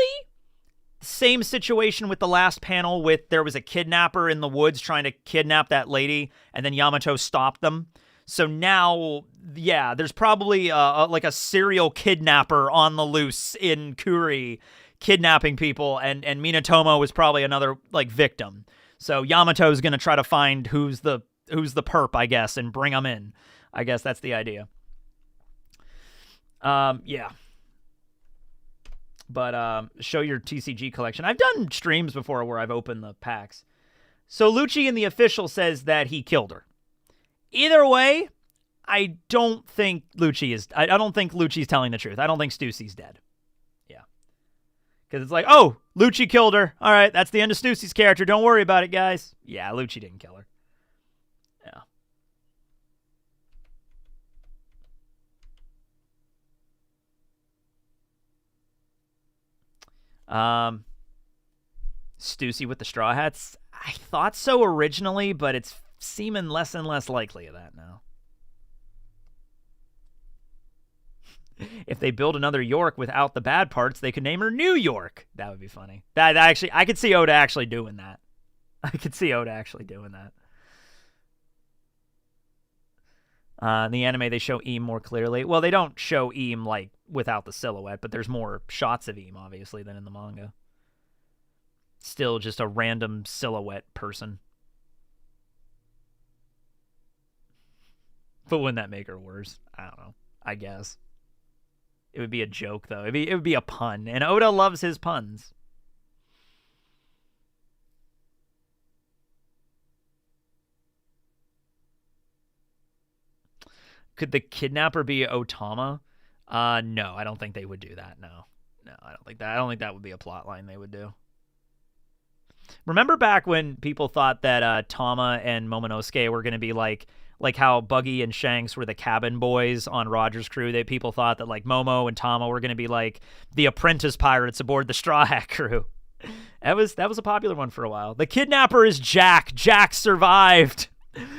S1: same situation with the last panel with there was a kidnapper in the woods trying to kidnap that lady, and then Yamato stopped them. So now, yeah, there's probably like a serial kidnapper on the loose in Kuri kidnapping people, and Minatomo was probably another like victim. So Yamato's going to try to find who's the perp, I guess, and bring him in. I guess that's the idea. Yeah. But show your TCG collection. I've done streams before where I've opened the packs. So Lucci in the official says that he killed her. Either way, I don't think Lucci is... I don't think Lucci's telling the truth. I don't think Stussy's dead. Yeah. Because it's like, oh, Lucci killed her. All right, that's the end of Stussy's character. Don't worry about it, guys. Yeah, Lucci didn't kill her. Yeah. Stussy with the straw hats. I thought so originally, but it's seeming less and less likely of that now. If they build another York without the bad parts, they could name her New York. That would be funny. That actually, I could see Oda actually doing that. In the anime, they show Eam more clearly. Well, they don't show Eam like without the silhouette, but there's more shots of Eam, obviously, than in the manga. Still just a random silhouette person. But wouldn't that make her worse? I don't know. I guess. It would be a joke, though. It would be a pun. And Oda loves his puns. Could the kidnapper be Otama? No, I don't think they would do that. No, I don't think that would be a plot line they would do. Remember back when people thought that Tama and Momonosuke were going to be like how Buggy and Shanks were the cabin boys on Roger's crew? People thought that like Momo and Tama were going to be like the apprentice pirates aboard the Straw Hat crew. That was a popular one for a while. The kidnapper is Jack. Jack survived.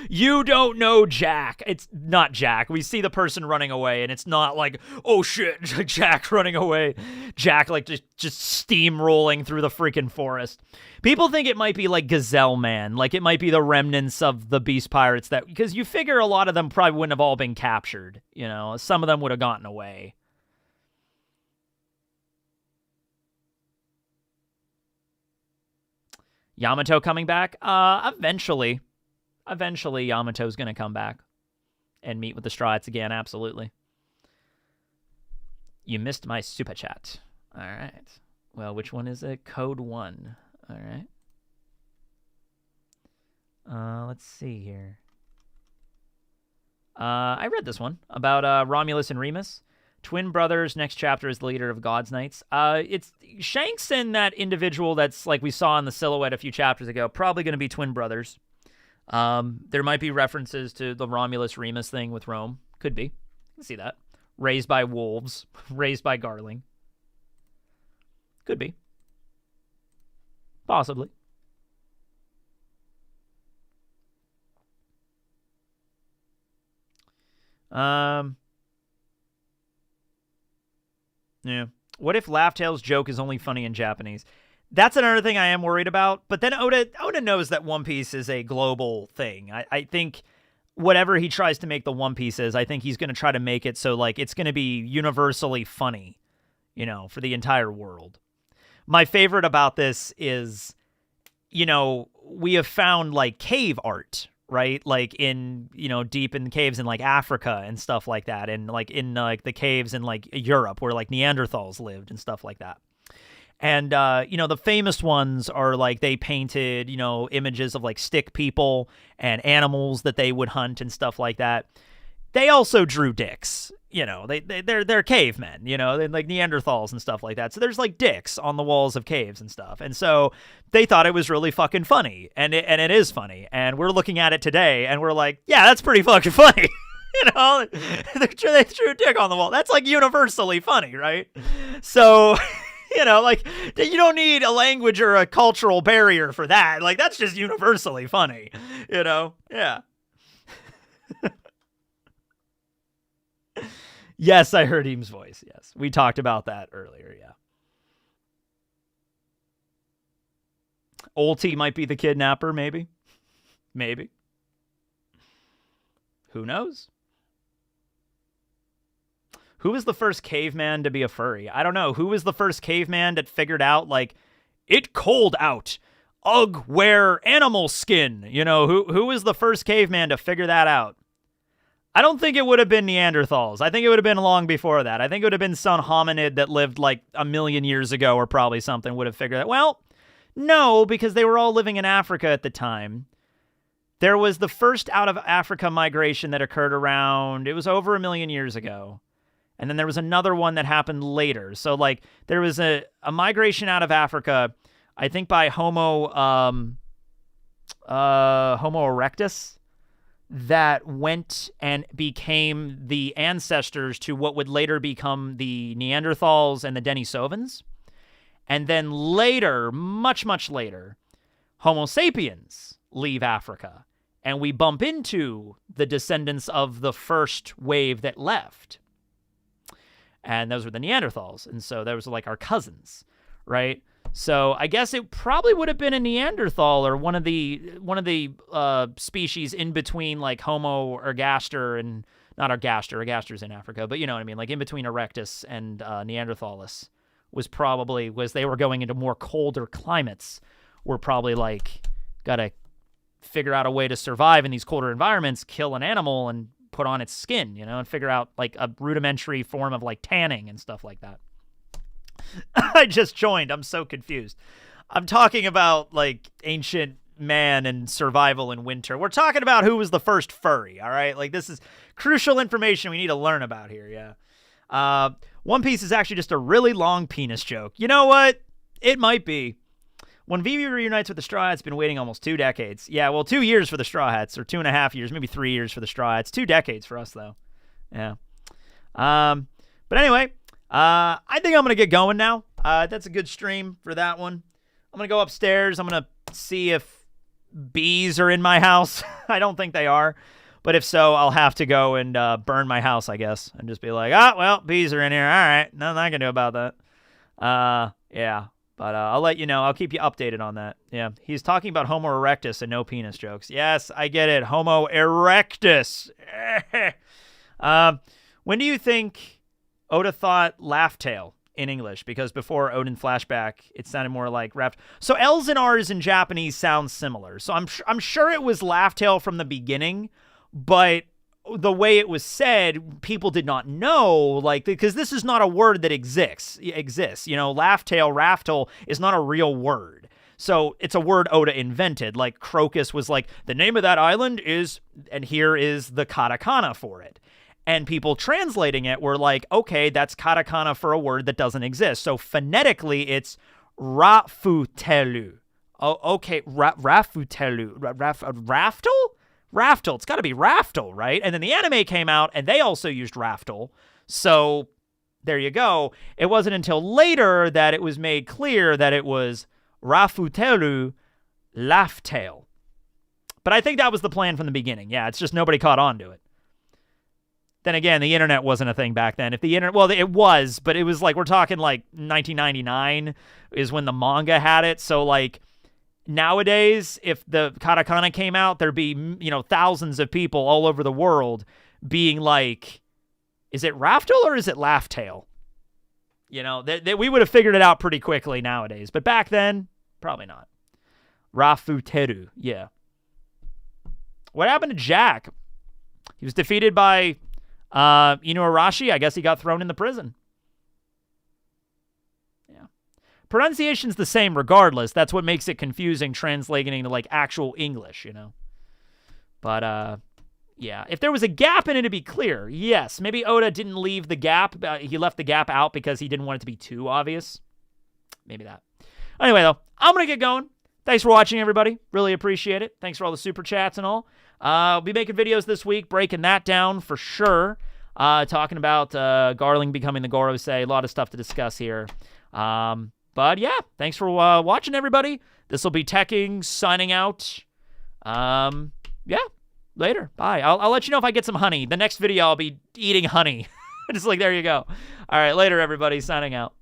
S1: You don't know Jack. It's not Jack. We see the person running away, and it's not like, oh shit, Jack running away. Jack like just steamrolling through the freaking forest. People think it might be like Gazelle Man, like it might be the remnants of the Beast Pirates, that because you figure a lot of them probably wouldn't have all been captured. You know, some of them would have gotten away. Yamato coming back? Eventually. Eventually, Yamato's going to come back and meet with the Straw Hats again, absolutely. You missed my super chat. All right. Well, which one is it? Code 1. All right. Let's see here. I read this one about Romulus and Remus. Twin brothers, next chapter is the leader of God's Knights. It's Shanks and that individual that's like we saw in the silhouette a few chapters ago, probably going to be twin brothers. There might be references to the Romulus-Remus thing with Rome. Could be. You can see that. Raised by wolves. Raised by Garling. Could be. Possibly. Yeah. What if Laughtail's joke is only funny in Japanese? That's another thing I am worried about. But then Oda knows that One Piece is a global thing. I think whatever he tries to make the One Piece is, I think he's going to try to make it so like it's going to be universally funny, you know, for the entire world. My favorite about this is, you know, we have found like cave art, right? Like in, you know, deep in caves in like Africa and stuff like that. And like in like the caves in like Europe where like Neanderthals lived and stuff like that. And, you know, the famous ones are like they painted, you know, images of like stick people and animals that they would hunt and stuff like that. They also drew dicks, you know, they're cavemen, you know, they're like Neanderthals and stuff like that. So there's like dicks on the walls of caves and stuff. And so they thought it was really fucking funny. And it is funny. And we're looking at it today and we're like, yeah, that's pretty fucking funny. You know, they drew a dick on the wall. That's like universally funny, right? So... You know, like, you don't need a language or a cultural barrier for that. Like, that's just universally funny, you know? Yeah. Yes, I heard Eam's voice, yes. We talked about that earlier, yeah. Ulti might be the kidnapper, maybe. Maybe. Who knows? Who was the first caveman to be a furry? I don't know. Who was the first caveman that figured out, like, it cold out. Ugh, wear animal skin. You know, who was the first caveman to figure that out? I don't think it would have been Neanderthals. I think it would have been long before that. I think it would have been some hominid that lived like 1 million years ago or probably something would have figured that. Well, no, because they were all living in Africa at the time. There was the first out of Africa migration that occurred around, it was over 1 million years ago. And then there was another one that happened later. So, like, there was a migration out of Africa, I think by Homo erectus, that went and became the ancestors to what would later become the Neanderthals and the Denisovans. And then later, much, much later, Homo sapiens leave Africa. And we bump into the descendants of the first wave that left. And those were the Neanderthals. And so those were like our cousins, right? So I guess it probably would have been a Neanderthal or one of the species in between like Homo ergaster and not ergaster. Ergaster's in Africa, but you know what I mean? Like in between Erectus and Neanderthalis was they were going into more colder climates. We're probably like got to figure out a way to survive in these colder environments, kill an animal and put on its skin, you know, and figure out like a rudimentary form of like tanning and stuff like that. I just joined. I'm so confused. I'm talking about like ancient man and survival in winter. We're talking about who was the first furry, all right? Like this is crucial information we need to learn about here, yeah. One Piece is actually just a really long penis joke. You know what? It might be. When Vivi reunites with the Straw Hats, been waiting almost 2 decades. Yeah, well, 2 years for the Straw Hats, or 2.5 years, maybe 3 years for the Straw Hats. 2 decades for us, though. Yeah. But anyway, I think I'm going to get going now. That's a good stream for that one. I'm going to go upstairs. I'm going to see if bees are in my house. I don't think they are. But if so, I'll have to go and burn my house, I guess. And just be like, well, bees are in here. All right. Nothing I can do about that. Yeah. But I'll let you know. I'll keep you updated on that. Yeah, he's talking about Homo erectus and no penis jokes. Yes, I get it. Homo erectus. When do you think Oda thought laugh tail in English? Because before Odin flashback, it sounded more like rap. So L's and R's in Japanese sound similar. So I'm sure it was laugh tail from the beginning, but the way it was said, people did not know, like, because this is not a word that exists. You know, laugh tail, raftel is not a real word. So it's a word Oda invented. Like Crocus was like, the name of that island is, and here is the katakana for it. And people translating it were like, okay, that's katakana for a word that doesn't exist. So phonetically, it's rafutelu. Oh, okay, rafutelu. Raftel? Raftel. It's got to be Raftel, right? And then the anime came out, and they also used Raftel. So there you go. It wasn't until later that it was made clear that it was Rafutelu Laugh-tail. But I think that was the plan from the beginning. Yeah, it's just nobody caught on to it. Then again, the internet wasn't a thing back then. If the internet, well, it was, but it was like, we're talking like 1999 is when the manga had it. So like, nowadays, if the katakana came out, there'd be, you know, thousands of people all over the world being like, is it Raftel or is it Laugh-tail? You know, we would have figured it out pretty quickly nowadays. But back then, probably not. Rafuteru, yeah. What happened to Jack? He was defeated by Inuarashi. I guess he got thrown in the prison. Pronunciation's the same regardless. That's what makes it confusing translating into like actual English, you know. But yeah, if there was a gap in it to be clear, yes, maybe Oda didn't leave the gap. He left the gap out because he didn't want it to be too obvious. Maybe that. Anyway, though, I'm going to get going. Thanks for watching, everybody. Really appreciate it. Thanks for all the super chats and all. I'll be making videos this week, breaking that down for sure. Talking about Garling becoming the Gorosei. A lot of stuff to discuss here. But yeah, thanks for watching, everybody. This will be Teching signing out. Yeah, later. Bye. I'll let you know if I get some honey. The next video, I'll be eating honey. Just like, there you go. All right, later, everybody. Signing out.